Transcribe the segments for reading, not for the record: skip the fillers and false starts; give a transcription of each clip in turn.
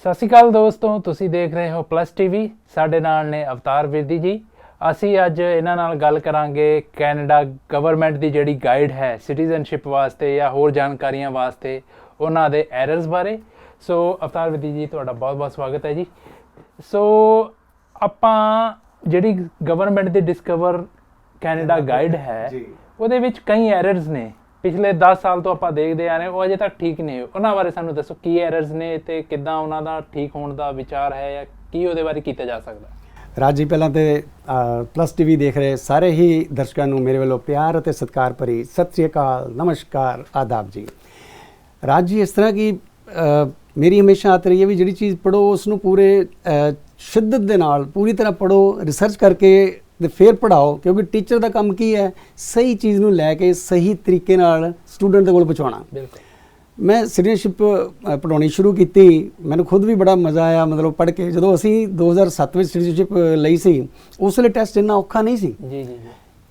ਸਤਿ ਸ਼੍ਰੀ ਅਕਾਲ ਦੋਸਤੋ, ਤੁਸੀਂ ਦੇਖ ਰਹੇ ਹੋ ਪਲੱਸ ਟੀਵੀ। ਸਾਡੇ ਨਾਲ ਨੇ ਅਵਤਾਰ ਵਿਰਦੀ ਜੀ। ਅਸੀਂ ਅੱਜ ਇਹਨਾਂ ਨਾਲ ਗੱਲ ਕਰਾਂਗੇ ਕੈਨੇਡਾ ਗਵਰਨਮੈਂਟ ਦੀ ਜਿਹੜੀ ਗਾਈਡ ਹੈ ਸਿਟੀਜ਼ਨਸ਼ਿਪ ਵਾਸਤੇ ਜਾਂ ਹੋਰ ਜਾਣਕਾਰੀਆਂ ਵਾਸਤੇ, ਉਹਨਾਂ ਦੇ ਐਰਰਸ ਬਾਰੇ। ਸੋ ਅਵਤਾਰ ਵਿਰਦੀ ਜੀ, ਤੁਹਾਡਾ ਬਹੁਤ ਬਹੁਤ ਸਵਾਗਤ ਹੈ ਜੀ। ਸੋ ਆਪਾਂ ਜਿਹੜੀ ਗਵਰਨਮੈਂਟ ਦੀ ਡਿਸਕਵਰ ਕੈਨੇਡਾ ਗਾਈਡ ਹੈ ਉਹਦੇ ਵਿੱਚ ਕਈ ਐਰਰਸ ਨੇ, ਪਿਛਲੇ 10 ਸਾਲ ਤੋਂ ਆਪਾਂ ਦੇਖਦੇ ਆ ਰਹੇ, ਉਹ ਅਜੇ ਤੱਕ ਠੀਕ ਨੇ। ਉਹਨਾਂ ਬਾਰੇ ਸਾਨੂੰ ਦੱਸੋ, ਕੀ ਐਰਰਸ ਨੇ ਤੇ ਕਿੱਦਾਂ ਉਹਨਾਂ ਦਾ ਠੀਕ ਹੋਣ ਦਾ ਵਿਚਾਰ ਹੈ ਜਾਂ ਕੀ ਉਹਦੇ ਬਾਰੇ ਕੀਤਾ ਜਾ ਸਕਦਾ। ਰਾਜ ਜੀ, ਪਹਿਲਾਂ ਤੇ ਪਲੱਸ ਟੀਵੀ ਦੇਖ ਰਹੇ ਸਾਰੇ ਹੀ ਦਰਸ਼ਕਾਂ ਨੂੰ ਮੇਰੇ ਵੱਲੋਂ ਪਿਆਰ ਅਤੇ ਸਤਿਕਾਰ ਭਰੀ ਸਤਿ ਸ੍ਰੀ ਅਕਾਲ, ਨਮਸਕਾਰ, ਆਦਾਬ ਜੀ। ਰਾਜ ਜੀ, ਇਸ ਤਰ੍ਹਾਂ ਕਿ ਮੇਰੀ ਹਮੇਸ਼ਾ ਆਦਤ ਰਹੀ ਹੈ ਵੀ ਜਿਹੜੀ ਚੀਜ਼ ਪੜ੍ਹੋ ਉਸ ਨੂੰ ਪੂਰੇ ਸ਼ਿੱਦਤ ਦੇ ਨਾਲ ਪੂਰੀ ਤਰ੍ਹਾਂ ਪੜ੍ਹੋ, ਰਿਸਰਚ ਕਰਕੇ ਤੇ ਫਿਰ ਪੜ੍ਹਾਓ, ਕਿਉਂਕਿ ਟੀਚਰ ਦਾ ਕੰਮ ਕੀ ਹੈ, ਸਹੀ ਚੀਜ਼ ਨੂੰ ਲੈ ਕੇ ਸਹੀ ਤਰੀਕੇ ਨਾਲ ਸਟੂਡੈਂਟ ਦੇ ਕੋਲ ਪਹੁੰਚਾਉਣਾ। ਬਿਲਕੁਲ। ਮੈਂ ਸਿਟੀਜ਼ਨਸ਼ਿਪ ਪੜ੍ਹਾਉਣੀ ਸ਼ੁਰੂ ਕੀਤੀ, ਮੈਨੂੰ ਖੁਦ ਵੀ ਬੜਾ ਮਜ਼ਾ ਆਇਆ ਮਤਲਬ ਪੜ੍ਹ ਕੇ। ਜਦੋਂ ਅਸੀਂ 2007 ਵਿੱਚ ਸਿਟੀਜ਼ਨਸ਼ਿਪ ਲਈ ਸੀ, ਉਸ ਵੇਲੇ ਟੈਸਟ ਇੰਨਾ ਔਖਾ ਨਹੀਂ ਸੀ। ਜੀ ਜੀ ਜੀ।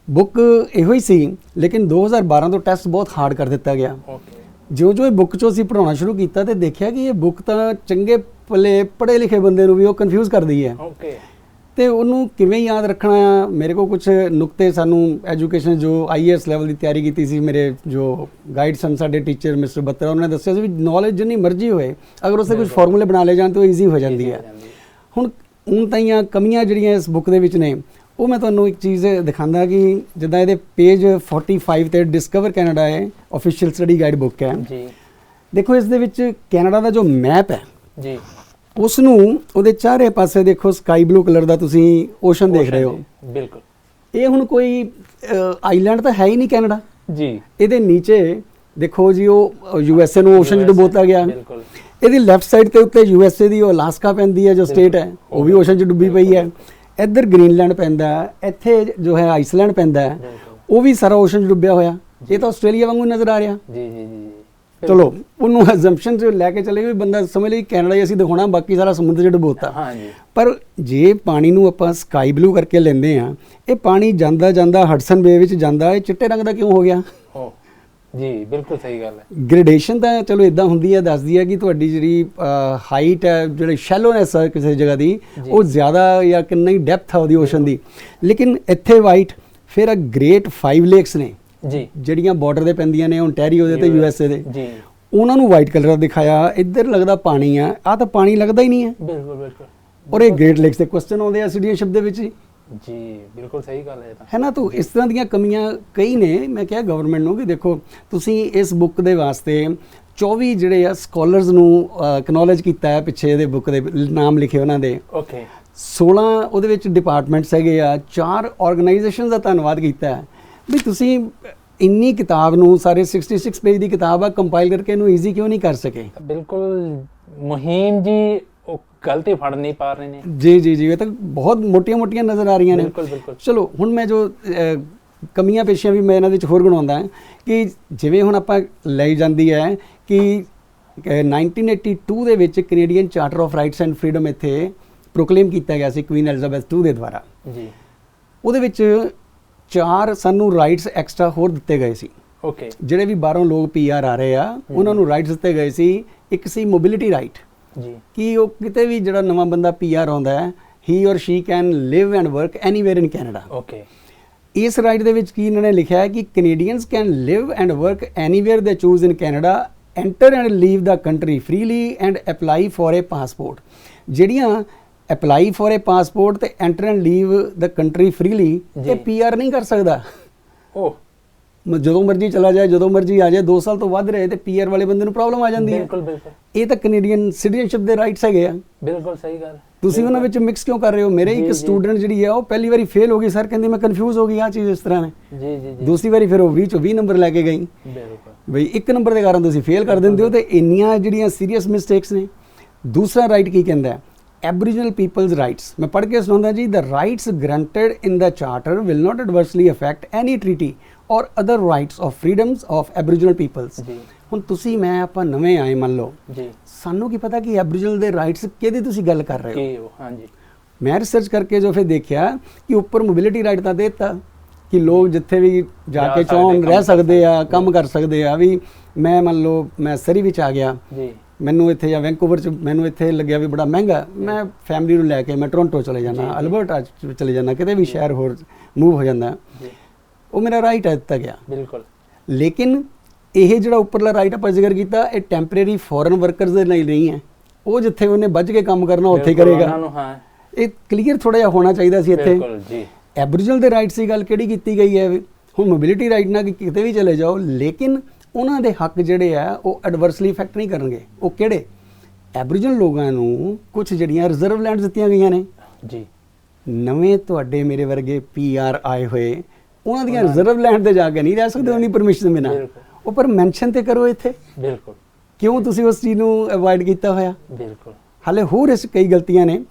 ਬੁੱਕ ਇਹੋ ਹੀ ਸੀ, ਲੇਕਿਨ 2012 ਤੋਂ ਟੈਸਟ ਬਹੁਤ ਹਾਰਡ ਕਰ ਦਿੱਤਾ ਗਿਆ। ਓਕੇ। ਜਿਉਂ-ਜਿਉਂ ਇਹ ਬੁੱਕ 'ਚੋਂ ਅਸੀਂ ਪੜ੍ਹਾਉਣਾ ਸ਼ੁਰੂ ਕੀਤਾ ਤੇ ਦੇਖਿਆ ਕਿ ਇਹ ਬੁੱਕ ਤਾਂ ਚੰਗੇ ਭਲੇ ਪੜ੍ਹੇ ਲਿਖੇ ਬੰਦੇ ਨੂੰ ਵੀ ਉਹ ਕਨਫਿਊਜ਼ ਕਰਦੀ ਹੈ। ਓਕੇ। ਤੇ ਉਹਨੂੰ ਕਿਵੇਂ ਯਾਦ ਰੱਖਣਾ ਆ। ਮੇਰੇ ਕੋਲ ਕੁਝ ਨੁਕਤੇ, ਸਾਨੂੰ ਐਜੂਕੇਸ਼ਨ ਜੋ IAS ਲੈਵਲ ਦੀ ਤਿਆਰੀ ਕੀਤੀ ਸੀ, ਮੇਰੇ ਜੋ ਗਾਈਡ ਸਨ ਸਾਡੇ ਟੀਚਰ ਮਿਸਟਰ ਬੱਤਰਾ, ਉਹਨਾਂ ਨੇ ਦੱਸਿਆ ਸੀ ਵੀ ਨੌਲੇਜ ਜਿੰਨੀ ਮਰਜ਼ੀ ਹੋਏ, ਅਗਰ ਉਸੇ ਕੁਝ ਫਾਰਮੂਲੇ ਬਣਾ ਲਏ ਜਾਣ ਤਾਂ ਉਹ ਈਜ਼ੀ ਹੋ ਜਾਂਦੀ ਹੈ। ਹੁਣ ਤਾਈਆਂ ਕਮੀਆਂ ਜਿਹੜੀਆਂ ਇਸ ਬੁੱਕ ਦੇ ਵਿੱਚ ਨੇ, ਉਹ ਮੈਂ ਤੁਹਾਨੂੰ ਇੱਕ ਚੀਜ਼ ਦਿਖਾਉਂਦਾ ਕਿ ਜਿੱਦਾਂ ਇਹਦੇ ਪੇਜ 45 ਤੇ ਡਿਸਕਵਰ ਕੈਨੇਡਾ ਹੈ, ਆਫੀਸ਼ੀਅਲ ਸਟੱਡੀ ਗਾਈਡ ਬੁੱਕ ਹੈ ਜੀ। ਦੇਖੋ, ਇਸ ਦੇ ਵਿੱਚ ਕੈਨੇਡਾ ਦਾ ਜੋ ਮੈਪ ਹੈ ਜੀ, ਉਸ ਨੂੰ ਉਹਦੇ ਚਾਰੇ ਪਾਸੇ ਦੇਖੋ ਸਕਾਈ ਬਲੂ ਕਲਰ ਦਾ ਤੁਸੀਂ ਓਸ਼ਨ ਦੇਖ ਰਹੇ ਹੋ। ਬਿਲਕੁਲ। ਇਹ ਹੁਣ ਕੋਈ ਆਈਲੈਂਡ ਤਾਂ ਹੈ ਹੀ ਨਹੀਂ ਕੈਨੇਡਾ ਜੀ। ਇਹਦੇ ਨੀਚੇ ਦੇਖੋ ਜੀ, ਉਹ USA ਨੂੰ ਓਸ਼ਨ ਚ ਡੁਬੋਤਾ ਗਿਆ। ਬਿਲਕੁਲ। ਇਹਦੀ ਲੈਫਟ ਸਾਈਡ ਤੇ ਉੱਤੇ USA ਦੀ ਉਹ ਅਲਾਸਕਾ ਪੈਂਦੀ ਹੈ ਜੋ ਸਟੇਟ ਹੈ, ਉਹ ਵੀ ਓਸ਼ਨ ਚ ਡੁੱਬੀ ਪਈ ਹੈ। ਇੱਧਰ ਗ੍ਰੀਨਲੈਂਡ ਪੈਂਦਾ, ਇੱਥੇ ਜੋ ਹੈ ਆਈਸਲੈਂਡ ਪੈਂਦਾ, ਉਹ ਵੀ ਸਾਰਾ ਓਸ਼ਨ ਚ ਡੁੱਬਿਆ ਹੋਇਆ। ਇਹ ਤਾਂ ਆਸਟ੍ਰੇਲੀਆ ਵਾਂਗੂ ਨਜ਼ਰ ਆ ਰਿਹਾ। ਜੀ ਜੀ ਜੀ। ਚਲੋ, ਉਹਨੂੰ ਐਗਜ਼ੰਪਸ਼ਨ 'ਚ ਲੈ ਕੇ ਚਲੇ ਵੀ ਬੰਦਾ ਸਮਝ ਲਈ ਕੈਨੇਡਾ ਹੀ ਅਸੀਂ ਦਿਖਾਉਣਾ, ਬਾਕੀ ਸਾਰਾ ਸਮੁੰਦਰ 'ਚ ਡੁਬੋਤਾ। ਪਰ ਜੇ ਪਾਣੀ ਨੂੰ ਆਪਾਂ ਸਕਾਈ ਬਲੂ ਕਰਕੇ ਲੈਂਦੇ ਹਾਂ, ਇਹ ਪਾਣੀ ਜਾਂਦਾ ਜਾਂਦਾ ਹਡਸਨ ਬੇ ਵਿੱਚ ਜਾਂਦਾ, ਇਹ ਚਿੱਟੇ ਰੰਗ ਦਾ ਕਿਉਂ ਹੋ ਗਿਆ? ਜੀ ਬਿਲਕੁਲ ਸਹੀ ਗੱਲ ਹੈ। ਗ੍ਰੇਡੇਸ਼ਨ ਤਾਂ ਚਲੋ ਇਦਾਂ ਹੁੰਦੀ ਹੈ, ਦੱਸਦੀ ਹੈ ਕਿ ਤੁਹਾਡੀ ਜਿਹੜੀ ਹਾਈਟ ਹੈ, ਜਿਹੜੀ ਸ਼ੈਲੋਨੈਸ ਹੈ ਕਿਸੇ ਜਗ੍ਹਾ ਦੀ, ਉਹ ਜ਼ਿਆਦਾ ਜਾਂ ਕਿੰਨੀ ਡੈਪਥ ਹੈ ਉਹਦੀ ਓਸ਼ਨ ਦੀ। ਲੇਕਿਨ ਇੱਥੇ ਵਾਈਟ, ਫਿਰ ਆ ਗ੍ਰੇਟ 5 ਲੇਕਸ ਨੇ ਜੀ, ਜਿਹੜੀਆਂ ਬਾਰਡਰ ਦੇ ਪੈਂਦੀਆਂ ਨੇ ਓਨਟਾਰੀਓ ਦੇ ਤੇ USA ਦੇ ਜੀ, ਉਹਨਾਂ ਨੂੰ ਵਾਈਟ ਕਲਰ ਦਾ ਦਿਖਾਇਆ। ਇੱਧਰ ਲੱਗਦਾ ਪਾਣੀ ਆ, ਆਹ ਤਾਂ ਪਾਣੀ ਲੱਗਦਾ ਹੀ ਨਹੀਂ ਹੈ। ਬਿਲਕੁਲ ਬਿਲਕੁਲ। ਔਰ ਇਹ ਗ੍ਰੇਟ ਲੇਕਸ ਦੇ ਕੁਐਸਚਨ ਆਉਂਦੇ ਆ ਸਿਟੀਜ਼ਨਸ਼ਿਪ ਦੇ ਵਿੱਚ ਜੀ। ਬਿਲਕੁਲ ਸਹੀ ਗੱਲ ਹੈ ਨਾ। ਤਾਂ ਇਸ ਤਰ੍ਹਾਂ ਦੀਆਂ ਕਮੀਆਂ ਕਈ ਨੇ। ਮੈਂ ਕਿਹਾ ਗਵਰਨਮੈਂਟ ਨੂੰ ਕਿ ਦੇਖੋ, ਤੁਸੀਂ ਇਸ ਬੁੱਕ ਦੇ ਵਾਸਤੇ 24 ਜਿਹੜੇ ਆ ਸਕਾਲਰਸ ਨੂੰ ਐਕਨੋਲੇਜ ਕੀਤਾ ਹੈ, ਪਿੱਛੇ ਇਹਦੇ ਬੁੱਕ ਦੇ ਨਾਮ ਲਿਖੇ ਉਹਨਾਂ ਦੇ। ਓਕੇ। 16 ਉਹਦੇ ਵਿੱਚ ਡਿਪਾਰਟਮੈਂਟਸ ਹੈਗੇ ਆ, 4 ਆਰਗੇਨਾਈਜੇਸ਼ਨਸ ਦਾ ਧੰਨਵਾਦ ਕੀਤਾ ਹੈ ਵੀ ਤੁਸੀਂ ਇੰਨੀ ਕਿਤਾਬ ਨੂੰ, ਸਾਰੇ 66 ਪੇਜ ਦੀ ਕਿਤਾਬ ਆ, ਕੰਪਾਈਲ ਕਰਕੇ ਇਹਨੂੰ ਈਜ਼ੀ ਕਿਉਂ ਨਹੀਂ ਕਰ ਸਕੇ। ਬਿਲਕੁਲ ਮੁਹਿੰਮ ਜੀ, ਉਹ ਗਲਤੀ ਫੜ ਨਹੀਂ ਪਾ ਰਹੇ ਨੇ। ਜੀ ਜੀ ਜੀ, ਇਹ ਤਾਂ ਬਹੁਤ ਮੋਟੀਆਂ ਨਜ਼ਰ ਆ ਰਹੀਆਂ ਨੇ। ਬਿਲਕੁਲ ਬਿਲਕੁਲ। ਚਲੋ, ਹੁਣ ਮੈਂ ਜੋ ਕਮੀਆਂ ਪੇਸ਼ੀਆਂ ਵੀ ਮੈਂ ਇਹਨਾਂ ਵਿੱਚ ਹੋਰ ਗਣਾਉਂਦਾ ਕਿ ਜਿਵੇਂ ਹੁਣ ਆਪਾਂ ਲਈ ਜਾਂਦੀ ਹੈ ਕਿ 1982 ਦੇ ਵਿੱਚ Canadian charter of rights and freedom ਇੱਥੇ ਪ੍ਰੋਕਲੇਮ ਕੀਤਾ ਗਿਆ ਸੀ ਕੁਈਨ ਐਲਿਜ਼ਾਬੈਥ II ਦੇ ਦੁਆਰਾ ਜੀ। ਉਹਦੇ ਵਿੱਚ 4 ਸਾਨੂੰ ਰਾਈਟਸ ਐਕਸਟਰਾ ਹੋਰ ਦਿੱਤੇ ਗਏ ਸੀ। ਓਕੇ। ਜਿਹੜੇ ਵੀ ਬਾਹਰੋਂ ਲੋਕ PR ਆ ਰਹੇ ਆ, ਉਹਨਾਂ ਨੂੰ ਰਾਈਟਸ ਦਿੱਤੇ ਗਏ ਸੀ। ਇੱਕ ਸੀ ਮੋਬਿਲਿਟੀ ਰਾਈਟ ਜੀ, ਕਿ ਉਹ ਕਿਤੇ ਵੀ ਜਿਹੜਾ ਨਵਾਂ ਬੰਦਾ PR ਆਉਂਦਾ ਹੈ, he or she can live and work anywhere in Canada. Okay. ਇਸ ਰਾਈਟ ਦੇ ਵਿੱਚ ਕੀ ਇਹਨਾਂ ਨੇ ਲਿਖਿਆ ਹੈ ਕਿ Canadians can live and work anywhere they choose in Canada, enter and leave the country freely and apply for a passport. ਜਿਹੜੀਆਂ ਅਪਲਾਈ ਫॉर ਅ ਪਾਸਪੋਰਟ ਤੇ enter and leave the country freely, ਇਹ PR ਨਹੀਂ ਕਰ ਸਕਦਾ। ਉਹ ਜਦੋਂ ਮਰਜ਼ੀ ਚਲਾ ਜਾਏ, ਜਦੋਂ ਮਰਜ਼ੀ ਆ ਜਾਏ, 2 ਸਾਲ ਤੋਂ ਵੱਧ ਰਹੇ ਤੇ PR ਵਾਲੇ ਬੰਦੇ ਨੂੰ ਪ੍ਰੋਬਲਮ ਆ ਜਾਂਦੀ ਹੈ। ਬਿਲਕੁਲ ਬਿਲਕੁਲ। ਇਹ ਤਾਂ ਕੈਨੇਡੀਅਨ ਸਿਟੀਜ਼ਨਸ਼ਿਪ ਦੇ ਰਾਈਟਸ ਹੈਗੇ ਆ। ਬਿਲਕੁਲ ਸਹੀ ਗੱਲ। ਤੁਸੀਂ ਉਹਨਾਂ ਵਿੱਚ ਮਿਕਸ ਕਿਉਂ ਕਰ ਰਹੇ ਹੋ? ਮੇਰੇ ਇੱਕ ਸਟੂਡੈਂਟ ਜਿਹੜੀ ਹੈ ਉਹ ਪਹਿਲੀ ਵਾਰੀ ਫੇਲ ਹੋ ਗਈ ਸਰ, ਕਹਿੰਦੀ ਮੈਂ ਕਨਫਿਊਜ਼ ਹੋ ਗਈ, ਆਹ ਚੀਜ਼ ਇਸ ਤਰ੍ਹਾਂ ਨੇ। ਜੀ ਜੀ। ਦੂਸਰੀ ਵਾਰੀ ਫਿਰ ਉਹ 20 ਚੋਂ 20 ਨੰਬਰ ਲੈ ਕੇ ਗਈ। ਬਿਲਕੁਲ ਬਈ, 1 ਨੰਬਰ ਦੇ ਕਾਰਨ ਤੁਸੀਂ ਫੇਲ ਕਰ ਦਿੰਦੇ ਹੋ, ਤੇ ਇੰਨੀਆਂ ਜਿਹੜੀਆਂ ਸੀਰੀਅਸ ਮਿਸਟੇਕਸ ਨੇ। ਦੂਸਰਾ ਰਾਈਟ ਕੀ ਕਹਿੰਦਾ? Aboriginal people's rights। मैं पढ़ के सुनाऊंगा जी, the rights granted in the charter will not adversely affect any treaty or other rights of freedoms of Aboriginal peoples। ਹੁਣ ਤੁਸੀਂ ਮੈਂ ਆਪਾਂ ਨਵੇਂ ਆਏ, ਮੰਨ ਲਓ ਜੀ, ਸਾਨੂੰ ਕੀ ਪਤਾ ਕਿ Aboriginal ਦੇ ਰਾਈਟਸ ਕਿਹਦੀ ਤੁਸੀਂ ਗੱਲ ਕਰ ਰਹੇ ਹੋ। ਹਾਂਜੀ। ਮੈਂ ਰਿਸਰਚ ਕਰਕੇ ਜੋ ਫਿਰ ਦੇਖਿਆ ਕਿ ਉੱਪਰ ਮੋਬਿਲਿਟੀ ਰਾਈਟ ਤਾਂ ਦੇ ਦਿੱਤਾ ਕਿ ਲੋਕ ਜਿੱਥੇ ਵੀ ਜਾ ਕੇ ਚਾਹਣ ਰਹਿ ਸਕਦੇ ਆ, ਕੰਮ ਕਰ ਸਕਦੇ ਆ। ਵੀ ਮੈਂ ਮੰਨ ਲਓ ਮੈਂ ਸਰੀ ਵਿੱਚ ਆ ਗਿਆ ਜੀ, ਮੈਨੂੰ ਇੱਥੇ ਜਾਂ ਵੈਂਕੂਵਰ 'ਚ ਮੈਨੂੰ ਇੱਥੇ ਲੱਗਿਆ ਵੀ ਬੜਾ ਮਹਿੰਗਾ, ਮੈਂ ਫੈਮਿਲੀ ਨੂੰ ਲੈ ਕੇ ਮੈਂ ਟੋਰਾਂਟੋ ਚਲੇ ਜਾਣਾ, ਅਲਬਰਟਾ 'ਚ ਚਲੇ ਜਾਣਾ, ਕਿਤੇ ਵੀ ਸ਼ਹਿਰ ਹੋਰ ਮੂਵ ਹੋ ਜਾਂਦਾ, ਉਹ ਮੇਰਾ ਰਾਈਟ ਹੈ ਦਿੱਤਾ ਗਿਆ। ਬਿਲਕੁਲ। ਲੇਕਿਨ ਇਹ ਜਿਹੜਾ ਉੱਪਰਲਾ ਰਾਈਟ ਆਪਾਂ ਜ਼ਿਕਰ ਕੀਤਾ, ਇਹ ਟੈਂਪਰੇਰੀ ਫੋਰਨ ਵਰਕਰਸ ਦੇ ਲਈ ਨਹੀਂ ਹੈ। ਉਹ ਜਿੱਥੇ ਉਹਨੇ ਵੱਜ ਕੇ ਕੰਮ ਕਰਨਾ ਉੱਥੇ ਹੀ ਕਰੇਗਾ। ਇਹ ਕਲੀਅਰ ਥੋੜਾ ਜਿਹਾ ਹੋਣਾ ਚਾਹੀਦਾ ਸੀ ਇੱਥੇ। ਐਬਰੀਜਨਲ ਦੇ ਰਾਈਟਸ ਦੀ ਗੱਲ ਕਿਹੜੀ ਕੀਤੀ ਗਈ ਹੈ? ਹੁਣ ਮੋਬਿਲਿਟੀ ਰਾਈਟ ਨਾਲ ਕਿਤੇ ਵੀ ਚਲੇ ਜਾਓ, ਲੇਕਿਨ ਉਹਨਾਂ ਦੇ ਹੱਕ ਜਿਹੜੇ ਆ ਉਹ ਐਡਵਰਸਲੀ ਇਫੈਕਟ ਨਹੀਂ ਕਰਨਗੇ। ਉਹ ਕਿਹੜੇ? ਐਬਰੀਜਨਲ ਲੋਕਾਂ ਨੂੰ ਕੁਝ ਜਿਹੜੀਆਂ ਰਿਜ਼ਰਵ ਲੈਂਡ ਦਿੱਤੀਆਂ ਗਈਆਂ ਨੇ ਜੀ। ਨਵੇਂ ਤੁਹਾਡੇ ਮੇਰੇ ਵਰਗੇ PR ਆਏ ਹੋਏ, ਉਹਨਾਂ ਦੀਆਂ ਰਿਜ਼ਰਵ ਲੈਂਡ ਤੇ ਜਾ ਕੇ ਨਹੀਂ ਰਹਿ ਸਕਦੇ ਉਹਨੀ ਪਰਮਿਸ਼ਨ ਬਿਨਾਂ। ਉਹ ਪਰ ਮੈਂਸ਼ਨ ਤੇ ਕਰੋ ਇੱਥੇ। ਬਿਲਕੁਲ। ਕਿਉਂ ਤੁਸੀਂ ਉਸ ਚੀਜ਼ ਨੂੰ ਅਵੋਇਡ ਕੀਤਾ ਹੋਇਆ? ਬਿਲਕੁਲ। ਹਾਲੇ ਹੋਰ ਇਸ ਕਈ ਗਲਤੀਆਂ ਨੇ,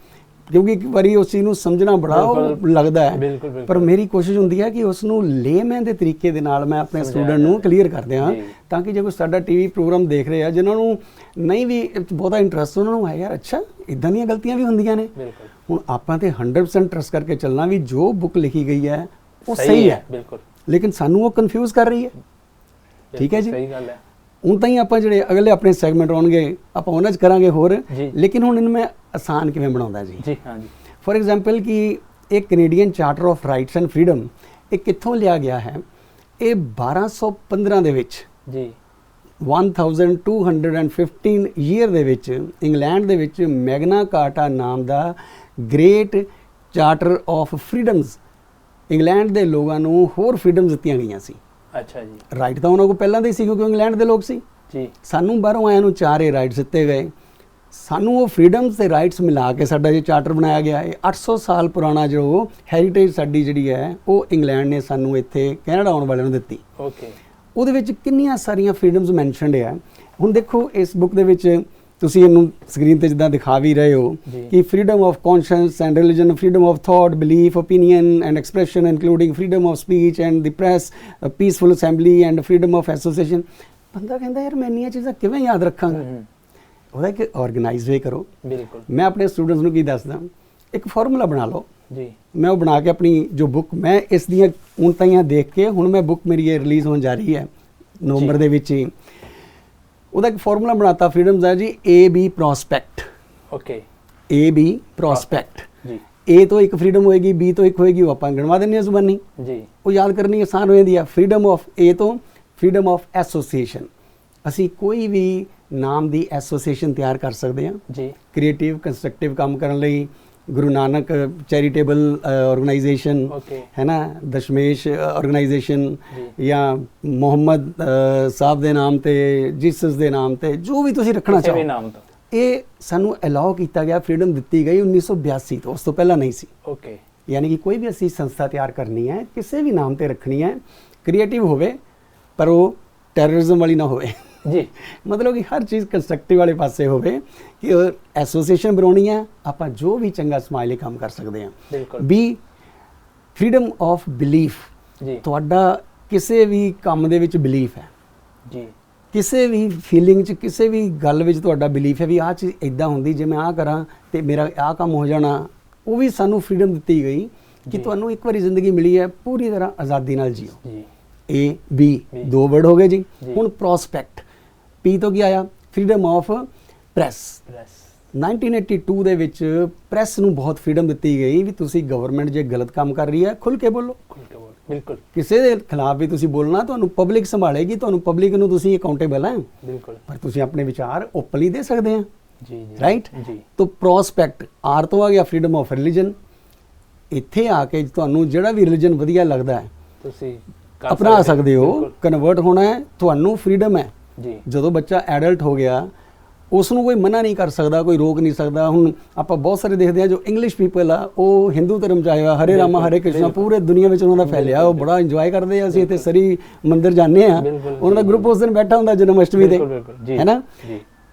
ਕਿਉਂਕਿ ਇੱਕ ਵਾਰੀ ਉਸ ਚੀਜ਼ ਨੂੰ ਸਮਝਣਾ ਬੜਾ ਲੱਗਦਾ ਹੈ, ਪਰ ਮੇਰੀ ਕੋਸ਼ਿਸ਼ ਹੁੰਦੀ ਹੈ ਕਿ ਉਸ ਨੂੰ ਲੇਮੈਨ ਦੇ ਤਰੀਕੇ ਦੇ ਨਾਲ ਮੈਂ ਆਪਣੇ ਸਟੂਡੈਂਟ ਨੂੰ ਕਲੀਅਰ ਕਰ ਦਿਆਂ, ਤਾਂ ਕਿ ਜੇ ਕੋਈ ਸਾਡਾ TV ਪ੍ਰੋਗਰਾਮ ਦੇਖ ਰਹੇ ਆ ਜਿਨ੍ਹਾਂ ਨੂੰ ਨਹੀਂ ਵੀ ਬਹੁਤਾ ਇੰਟਰਸਟ, ਉਹਨਾਂ ਨੂੰ ਹੈ ਯਾਰ ਅੱਛਾ ਇਦਾਂ ਦੀਆਂ ਗਲਤੀਆਂ ਵੀ ਹੁੰਦੀਆਂ ਨੇ। ਹੁਣ ਆਪਾਂ ਤੇ 100% ਟਰਸਟ ਕਰਕੇ ਚੱਲਣਾ ਵੀ ਜੋ ਬੁੱਕ ਲਿਖੀ ਗਈ ਹੈ ਉਹ ਸਹੀ ਹੈ, ਲੇਕਿਨ ਸਾਨੂੰ ਉਹ ਕਨਫਿਊਜ਼ ਕਰ ਰਹੀ ਹੈ। ਠੀਕ ਹੈ ਜੀ, ਸਹੀ ਗੱਲ ਹੈ। ਹੁਣ ਤਾਂ ਹੀ ਆਪਾਂ ਜਿਹੜੇ ਅਗਲੇ ਆਪਣੇ ਸੈਗਮੈਂਟ ਆਉਣਗੇ ਆਪਾਂ ਉਹਨਾਂ 'ਚ ਕਰਾਂਗੇ ਹੋਰ, ਲੇਕਿਨ ਹੁਣ ਇਹਨੂੰ ਮੈਂ ਆਸਾਨ ਕਿਵੇਂ ਬਣਾਉਂਦਾ ਜੀ? ਜੀ ਹਾਂ ਜੀ। ਫੋਰ ਐਗਜ਼ਾਮਪਲ ਕਿ ਇਹ Canadian charter of rights and freedom ਇਹ ਕਿੱਥੋਂ ਲਿਆ ਗਿਆ ਹੈ? ਇਹ 1215 ਦੇ ਵਿੱਚ ਜੀ 1215 ਈਅਰ ਦੇ ਵਿੱਚ ਇੰਗਲੈਂਡ ਦੇ ਵਿੱਚ ਮੈਗਨਾ ਕਾਰਟਾ ਨਾਮ ਦਾ ਗ੍ਰੇਟ ਚਾਰਟਰ ਆਫ ਫਰੀडम्स ਇੰਗਲੈਂਡ ਦੇ ਲੋਕਾਂ ਨੂੰ ਹੋਰ ਫਰੀडम्स ਦਿੱਤੀਆਂ ਗਈਆਂ ਸੀ। ਅੱਛਾ ਜੀ। ਰਾਈਟ ਤਾਂ ਉਹਨਾਂ ਕੋਲ ਪਹਿਲਾਂ ਦੇ ਸੀ ਕਿਉਂਕਿ ਇੰਗਲੈਂਡ ਦੇ ਲੋਕ ਸੀ ਜੀ। ਸਾਨੂੰ ਬਾਹਰੋਂ ਆਇਆਂ ਨੂੰ ਚਾਰੇ ਰਾਈਟਸ ਦਿੱਤੇ ਗਏ, ਸਾਨੂੰ ਉਹ ਫਰੀडम्स ਤੇ ਰਾਈਟਸ ਮਿਲਾ ਕੇ ਸਾਡਾ ਇਹ ਚਾਰਟਰ ਬਣਾਇਆ ਗਿਆ ਹੈ। 800 ਸਾਲ ਪੁਰਾਣਾ ਜੋ ਹੈਰੀਟੇਜ ਸਾਡੀ ਜਿਹੜੀ ਹੈ ਉਹ ਇੰਗਲੈਂਡ ਨੇ ਸਾਨੂੰ ਇੱਥੇ ਕੈਨੇਡਾ ਆਉਣ ਵਾਲਿਆਂ ਨੂੰ ਦਿੱਤੀ। ਓਕੇ। ਉਹਦੇ ਵਿੱਚ ਕਿੰਨੀਆਂ ਸਾਰੀਆਂ ਫਰੀडम्स ਮੈਂਸ਼ਨਡ ਹੈ। ਹੁਣ ਦੇਖੋ ਇਸ ਬੁੱਕ ਦੇ ਵਿੱਚ ਤੁਸੀਂ ਇਹਨੂੰ ਸਕਰੀਨ ਤੇ ਜਿੱਦਾਂ ਦਿਖਾ ਵੀ ਰਹੇ ਹੋ ਕਿ freedom of conscience and religion, freedom of thought, belief, opinion and expression including freedom of speech and the press, peaceful assembly and freedom of association. ਬੰਦਾ ਕਹਿੰਦਾ ਯਾਰ ਮੈਂ ਇੰਨੀਆਂ ਚੀਜ਼ਾਂ ਕਿਵੇਂ ਯਾਦ ਰੱਖਾਂਗਾ? ਉਹਦਾ ਇੱਕ ਆਰਗੇਨਾਈਜ਼ ਵੇ ਕਰੋ। ਬਿਲਕੁਲ। ਮੈਂ ਆਪਣੇ ਸਟੂਡੈਂਟਸ ਨੂੰ ਕੀ ਦੱਸਦਾ, ਇੱਕ ਫਾਰਮੂਲਾ ਬਣਾ ਲਓ ਜੀ। ਮੈਂ ਉਹ ਬਣਾ ਕੇ ਆਪਣੀ ਜੋ ਬੁੱਕ ਮੈਂ ਇਸ ਦੀਆਂ ਉਨਤਾਈਆਂ ਦੇਖ ਕੇ, ਹੁਣ ਮੈਂ ਬੁੱਕ ਮੇਰੀ ਇਹ ਰਿਲੀਜ਼ ਹੋਣ ਜਾ ਰਹੀ ਹੈ ਨਵੰਬਰ ਦੇ ਵਿੱਚ ਹੀ, ਉਹਦਾ ਇੱਕ ਫਾਰਮੂਲਾ ਬਣਾਤਾ ਫਰੀडम्स ਦਾ ਜੀ। AB prospect. Okay. AB prospect ਜੀ। A ਤੋਂ ਇੱਕ ਫਰੀडम ਹੋਏਗੀ, B ਤੋਂ ਇੱਕ ਹੋਏਗੀ, ਉਹ ਆਪਾਂ ਗਣਵਾ ਦਿੰਦੇ ਹਾਂ ਜ਼ੁਬਾਨੀ ਜੀ। ਉਹ ਯਾਦ ਕਰਨੀ ਆਸਾਨ ਹੋ ਜਾਂਦੀ ਆ। ਫਰੀडम ਆਫ A ਤੋਂ ਫਰੀडम ਆਫ ਐਸੋਸੀਏਸ਼ਨ, ਅਸੀਂ ਕੋਈ ਵੀ ਨਾਮ ਦੀ ਐਸੋਸੀਏਸ਼ਨ ਤਿਆਰ ਕਰ ਸਕਦੇ ਹਾਂ ਜੀ। ਕ੍ਰੀਏਟਿਵ ਕੰਸਟਰਕਟਿਵ ਕੰਮ ਕਰਨ ਲਈ ਗੁਰੂ ਨਾਨਕ ਚੈਰੀਟੇਬਲ ਆਰਗੇਨਾਈਜੇਸ਼ਨ ਹੈ ਨਾ, ਦਸ਼ਮੇਸ਼ ਆਰਗੇਨਾਈਜੇਸ਼ਨ, ਜਾਂ ਮੁਹੰਮਦ ਸਾਹਿਬ ਦੇ ਨਾਮ ਤੇ, ਜੀਸਸ ਦੇ ਨਾਮ ਤੇ, ਜੋ ਵੀ ਤੁਸੀਂ ਰੱਖਣਾ ਚਾਹੋ, ਇਹ ਸਾਨੂੰ ਅਲਾਓ ਕੀਤਾ ਗਿਆ। ਫਰੀडम ਦਿੱਤੀ ਗਈ 1982 ਤੋਂ, ਉਸ ਤੋਂ ਪਹਿਲਾਂ ਨਹੀਂ ਸੀ। ਓਕੇ। ਯਾਨੀ ਕਿ ਕੋਈ ਵੀ ਅਸੀਂ ਸੰਸਥਾ ਤਿਆਰ ਕਰਨੀ ਹੈ, ਕਿਸੇ ਵੀ ਨਾਮ ਤੇ ਰੱਖਣੀ ਹੈ, ਕ੍ਰੀਏਟਿਵ ਹੋਵੇ ਪਰ ਉਹ ਟੈਰਰਿਜ਼ਮ ਵਾਲੀ ਨਾ ਹੋਵੇ ਜੀ। ਮਤਲਬ ਕਿ ਹਰ ਚੀਜ਼ ਕੰਸਟਰਕਟਿਵ ਵਾਲੇ ਪਾਸੇ ਹੋਵੇ, ਕਿ ਐਸੋਸੀਏਸ਼ਨ ਬਣਾਉਣੀ ਹੈ, ਆਪਾਂ ਜੋ ਵੀ ਚੰਗਾ ਸਮਾਜ ਲਈ ਕੰਮ ਕਰ ਸਕਦੇ ਹਾਂ। ਬੀ ਫਰੀडम ਆਫ ਬਿਲੀਫ ਜੀ। ਤੁਹਾਡਾ ਕਿਸੇ ਵੀ ਕੰਮ ਦੇ ਵਿੱਚ ਬਿਲੀਫ ਹੈ ਜੀ, ਕਿਸੇ ਵੀ ਫੀਲਿੰਗ 'ਚ, ਕਿਸੇ ਵੀ ਗੱਲ ਵਿੱਚ ਤੁਹਾਡਾ ਬਿਲੀਫ ਹੈ ਵੀ ਆਹ ਚੀਜ਼ ਇੱਦਾਂ ਹੁੰਦੀ, ਜੇ ਮੈਂ ਆਹ ਕਰਾਂ ਤੇ ਮੇਰਾ ਆਹ ਕੰਮ ਹੋ ਜਾਣਾ, ਉਹ ਵੀ ਸਾਨੂੰ ਫਰੀडम ਦਿੱਤੀ ਗਈ ਕਿ ਤੁਹਾਨੂੰ ਇੱਕ ਵਾਰੀ ਜ਼ਿੰਦਗੀ ਮਿਲੀ ਹੈ, ਪੂਰੀ ਤਰ੍ਹਾਂ ਆਜ਼ਾਦੀ ਨਾਲ ਜੀਓ ਜੀ। A B ਦੋ ਵਰਡ ਹੋ ਗਏ ਜੀ। ਹੁਣ ਪ੍ਰੋਸਪੈਕਟ, P ਤੋਂ ਕੀ ਆਇਆ? Freedom of press. 1982 ਦੇ ਵਿੱਚ ਪ੍ਰੈਸ ਨੂੰ ਬਹੁਤ ਫਰੀडम ਦਿੱਤੀ ਗਈ ਵੀ ਤੁਸੀਂ ਗਵਰਨਮੈਂਟ ਜੇ ਗਲਤ ਕੰਮ ਕਰ ਰਹੀ ਹੈ ਖੁੱਲ ਕੇ ਬੋਲੋ। ਬਿਲਕੁਲ। ਕਿਸੇ ਦੇ ਖਿਲਾਫ ਵੀ ਤੁਸੀਂ ਬੋਲਣਾ, ਤੁਹਾਨੂੰ ਪਬਲਿਕ ਸੰਭਾਲੇਗੀ, ਤੁਹਾਨੂੰ ਪਬਲਿਕ ਨੂੰ ਤੁਸੀਂ ਅਕਾਊਂਟੇਬਲ ਹੈ। ਬਿਲਕੁਲ। ਪਰ ਤੁਸੀਂ ਆਪਣੇ ਵਿਚਾਰ ਓਪਨਲੀ ਦੇ ਸਕਦੇ ਆ ਜੀ। ਰਾਈਟ ਜੀ। ਤਾਂ ਪ੍ਰੋਸਪੈਕਟ R ਤੋਂ ਆ ਗਿਆ ਫਰੀडम ਆਫ ਰਿਲੀਜਨ। ਇੱਥੇ ਆ ਕੇ ਤੁਹਾਨੂੰ ਜਿਹੜਾ ਵੀ ਰਿਲੀਜਨ ਵਧੀਆ ਲੱਗਦਾ ਹੈ ਤੁਸੀਂ ਅਪਣਾ ਸਕਦੇ ਹੋ, ਕਨਵਰਟ ਹੋਣਾ ਹੈ, ਤੁਹਾਨੂੰ ਫਰੀडम ਹੈ ਜੀ। ਜਦੋਂ ਬੱਚਾ ਐਡਲਟ ਹੋ ਗਿਆ ਉਸ ਨੂੰ ਕੋਈ ਮਨਾ ਨਹੀਂ ਕਰ ਸਕਦਾ, ਕੋਈ ਰੋਕ ਨਹੀਂ ਸਕਦਾ। ਹੁਣ ਆਪਾਂ ਬਹੁਤ ਸਾਰੇ ਦੇਖਦੇ ਹਾਂ ਜੋ ਇੰਗਲਿਸ਼ ਪੀਪਲ ਆ, ਉਹ ਹਿੰਦੂ ਧਰਮ ਚ ਆਏ ਹੋਇਆ, ਹਰੇ ਰਾਮਾ ਹਰੇ ਕ੍ਰਿਸ਼ਨਾ ਪੂਰੇ ਦੁਨੀਆ ਵਿੱਚ ਉਹਨਾਂ ਦਾ ਫੈਲਿਆ, ਉਹ ਬੜਾ ਇੰਜੋਏ ਕਰਦੇ ਆ। ਅਸੀਂ ਇੱਥੇ ਸਰੀ ਮੰਦਿਰ ਜਾਂਦੇ ਆ, ਉਹਨਾਂ ਦਾ ਗਰੁੱਪ ਉਸ ਦਿਨ ਬੈਠਾ ਹੁੰਦਾ ਜਨਮ ਅਸ਼ਟਮੀ ਤੇ, ਹੈ ਨਾ।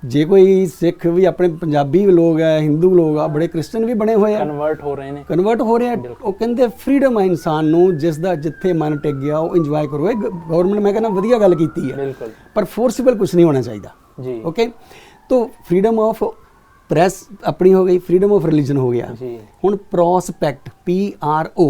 ਜੇ ਕੋਈ ਸਿੱਖ ਵੀ, ਆਪਣੇ ਪੰਜਾਬੀ ਲੋਕ ਆ, ਹਿੰਦੂ ਲੋਕ ਆ, ਬੜੇ ਕ੍ਰਿਸਚਨ ਵੀ ਬਣੇ ਹੋਏ ਆ, ਕਨਵਰਟ ਹੋ ਰਹੇ ਨੇ, ਕਨਵਰਟ ਹੋ ਰਹੇ ਆ। ਉਹ ਕਹਿੰਦੇ ਫਰੀडम ਹੈ ਇਨਸਾਨ ਨੂੰ, ਜਿਸ ਦਾ ਜਿੱਥੇ ਮਨ ਟਿਕ ਗਿਆ ਉਹ ਇੰਜੋਏ ਕਰੋ। ਇਹ ਗਵਰਨਮੈਂਟ ਮੈਂ ਕਹਿੰਦਾ ਵਧੀਆ ਗੱਲ ਕੀਤੀ ਹੈ, ਪਰ ਫੋਰਸੀਬਲ ਕੁਝ ਨਹੀਂ ਹੋਣਾ ਚਾਹੀਦਾ ਜੀ। ਓਕੇ। तो फ्रीडम ऑफ प्रेस अपनी हो गई, फ्रीडम ऑफ रिलीजन हो गया। ਹੁਣ prospect PRO,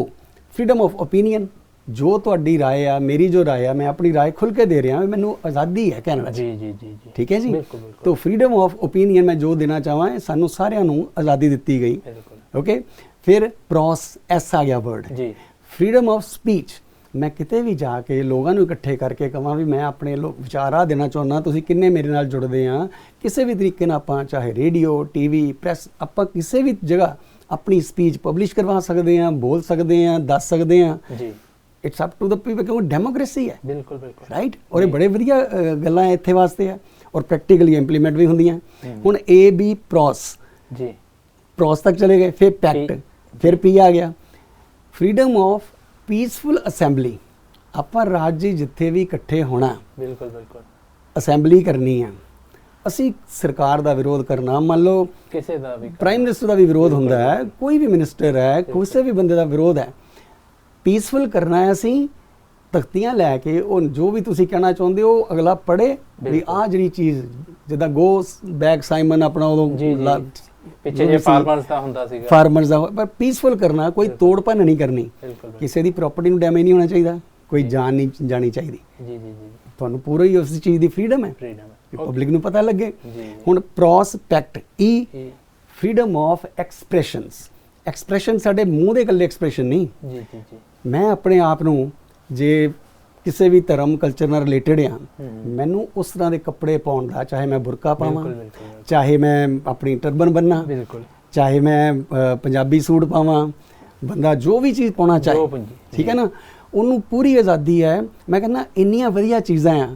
freedom of opinion ਜੋ ਤੁਹਾਡੀ ਰਾਏ ਆ, ਮੇਰੀ ਜੋ ਰਾਏ ਆ, ਮੈਂ ਆਪਣੀ ਰਾਏ ਖੁੱਲ ਕੇ ਦੇ ਰਿਹਾ, ਮੈਨੂੰ ਆਜ਼ਾਦੀ ਹੈ ਕੈਨੇਡਾ 'ਚ। ਜੀ ਜੀ ਜੀ ਜੀ, ਠੀਕ ਹੈ ਜੀ। ਬਿਲਕੁਲ ਬਿਲਕੁਲ ਤਾਂ ਫਰੀडम ਆਫ ਓਪੀਨੀਅਨ ਮੈਂ ਜੋ ਦੇਣਾ ਚਾਹਾਂ, ਸਾਨੂੰ ਸਾਰਿਆਂ ਨੂੰ ਆਜ਼ਾਦੀ ਦਿੱਤੀ ਗਈ। ਬਿਲਕੁਲ ਓਕੇ, ਫਿਰ ਪ੍ਰੋਸ ਐਸ ਆ ਗਿਆ ਵਰਡ, ਜੀ ਫਰੀडम ਆਫ ਸਪੀਚ। ਮੈਂ ਕਿਤੇ ਵੀ ਜਾ ਕੇ ਲੋਕਾਂ ਨੂੰ ਇਕੱਠੇ ਕਰਕੇ ਕਹਾਂ ਵੀ ਮੈਂ ਆਪਣੇ ਵਿਚਾਰਾ ਦੇਣਾ ਚਾਹੁੰਦਾ, ਤੁਸੀਂ ਕਿੰਨੇ ਮੇਰੇ ਨਾਲ ਜੁੜਦੇ ਆ, ਕਿਸੇ ਵੀ ਤਰੀਕੇ ਨਾਲ ਆਪਾਂ, ਚਾਹੇ ਰੇਡੀਓ, ਟੀਵੀ, ਪ੍ਰੈਸ, ਆਪਾਂ ਕਿਸੇ ਵੀ ਜਗ੍ਹਾ ਆਪਣੀ ਸਪੀਚ ਪਬਲਿਸ਼ ਕਰਵਾ ਸਕਦੇ ਆ, ਬੋਲ ਸਕਦੇ ਆ, ਦੱਸ ਸਕਦੇ ਆ। ਜੀ, it's up to the people, ਕਿਉਂਕਿ ਡੈਮੋਕ੍ਰੇਸੀ ਹੈ। ਬਿਲਕੁਲ ਬਿਲਕੁਲ ਰਾਈਟ। ਔਰ ਇਹ ਬੜੇ ਵਧੀਆ ਗੱਲਾਂ ਇੱਥੇ ਵਾਸਤੇ ਆ, ਔਰ ਪ੍ਰੈਕਟੀਕਲੀ ਇੰਪਲੀਮੈਂਟ ਵੀ ਹੁੰਦੀਆਂ। ਹੁਣ ਏ ਬੀ ਪ੍ਰੋਸ, ਜੀ ਪ੍ਰੋਸ ਤੱਕ ਚਲੇ ਗਏ, ਫਿਰ ਪੈਕਟ, ਫਿਰ ਪੀ ਆ ਗਿਆ, ਫਰੀडम ਆਫ ਪੀਸਫੁਲ ਅਸੈਂਬਲੀ। ਆਪਾਂ ਰਾਜ ਜੀ ਜਿੱਥੇ ਵੀ ਇਕੱਠੇ ਹੋਣਾ, ਬਿਲਕੁਲ ਬਿਲਕੁਲ ਅਸੈਂਬਲੀ ਕਰਨੀ ਆ, ਅਸੀਂ ਸਰਕਾਰ ਦਾ ਵਿਰੋਧ ਕਰਨਾ, ਮੰਨ ਲਓ ਕਿਸੇ ਦਾ ਵੀ ਪ੍ਰਾਈਮ ਮਿਨਿਸਟਰ ਦਾ ਵੀ ਵਿਰੋਧ ਹੁੰਦਾ ਹੈ, ਕੋਈ ਵੀ ਮਿਨਿਸਟਰ ਹੈ, ਕਿਸੇ ਵੀ ਬੰਦੇ ਦਾ ਵਿਰੋਧ ਹੈ, ਪੀਸਫੁਲ ਕਰਨਾ ਹੈ। ਅਸੀਂ ਤਖਤੀਆਂ ਲੈ ਕੇ ਉਹ ਜੋ ਵੀ ਤੁਸੀਂ ਕਹਿਣਾ ਚਾਹੁੰਦੇ ਹੋ ਅਗਲਾ ਪੜ੍ਹੇ ਵੀ ਆਹ ਜਿਹੜੀ ਚੀਜ਼, ਜਿੱਦਾਂ ਗੋ ਬੈਕ ਸਾਈਮਨ ਆਪਣਾ ਉਦੋਂ ਜੀ ਜੀ, ਪਿੱਛੇ ਜੇ ਫਾਰਮਰਸ ਦਾ ਹੁੰਦਾ ਸੀਗਾ, ਫਾਰਮਰਸ ਦਾ, ਪਰ ਪੀਸਫੁਲ ਕਰਨਾ, ਕੋਈ ਤੋੜ ਭੰਨ ਨਹੀਂ ਕਰਨੀ, ਬਿਲਕੁਲ ਕਿਸੇ ਦੀ ਪ੍ਰਾਪਰਟੀ ਨੂੰ ਡੈਮੇਜ ਨਹੀਂ ਹੋਣਾ ਚਾਹੀਦਾ, ਕੋਈ ਜਾਨ ਨਹੀਂ ਜਾਣੀ ਚਾਹੀਦੀ। ਜੀ ਜੀ ਜੀ, ਤੁਹਾਨੂੰ ਪੂਰਾ ਹੀ ਉਸ ਚੀਜ਼ ਦੀ ਫਰੀडम ਹੈ, ਫਰੀडम ਪਬਲਿਕ ਨੂੰ ਪਤਾ ਲੱਗੇ। ਜੀ। ਹੁਣ ਪ੍ਰੋਸਪੈਕਟ ਈ, ਜੀ ਫਰੀडम ਆਫ ਐਕਸਪ੍ਰੈਸ਼ਨਸ। ਐਕਸਪ੍ਰੈਸ਼ਨ ਸਾਡੇ ਮੂੰਹ ਦੇ ਇਕੱਲੇ ਐਕਸਪ੍ਰੈਸ਼ਨ ਨਹੀਂ। ਜੀ ਜੀ ਜੀ, ਮੈਂ ਆਪਣੇ ਆਪ ਨੂੰ ਜੇ ਕਿਸੇ ਵੀ ਧਰਮ ਕਲਚਰ ਨਾਲ ਰਿਲੇਟਡ ਆ, ਮੈਨੂੰ ਉਸ ਤਰ੍ਹਾਂ ਦੇ ਕੱਪੜੇ ਪਾਉਣ ਦਾ, ਚਾਹੇ ਮੈਂ ਬੁਰਕਾ ਪਾਵਾਂ, ਬਿਲਕੁਲ ਚਾਹੇ ਮੈਂ ਆਪਣੀ ਟਰਬਨ ਬੰਨਾਂ, ਬਿਲਕੁਲ, ਚਾਹੇ ਮੈਂ ਪੰਜਾਬੀ ਸੂਟ ਪਾਵਾਂ, ਬੰਦਾ ਜੋ ਵੀ ਚੀਜ਼ ਪਾਉਣਾ ਚਾਹੇ, ਠੀਕ ਹੈ ਨਾ, ਉਹਨੂੰ ਪੂਰੀ ਆਜ਼ਾਦੀ ਹੈ। ਮੈਂ ਕਹਿੰਦਾ ਇੰਨੀਆਂ ਵਧੀਆ ਚੀਜ਼ਾਂ ਆ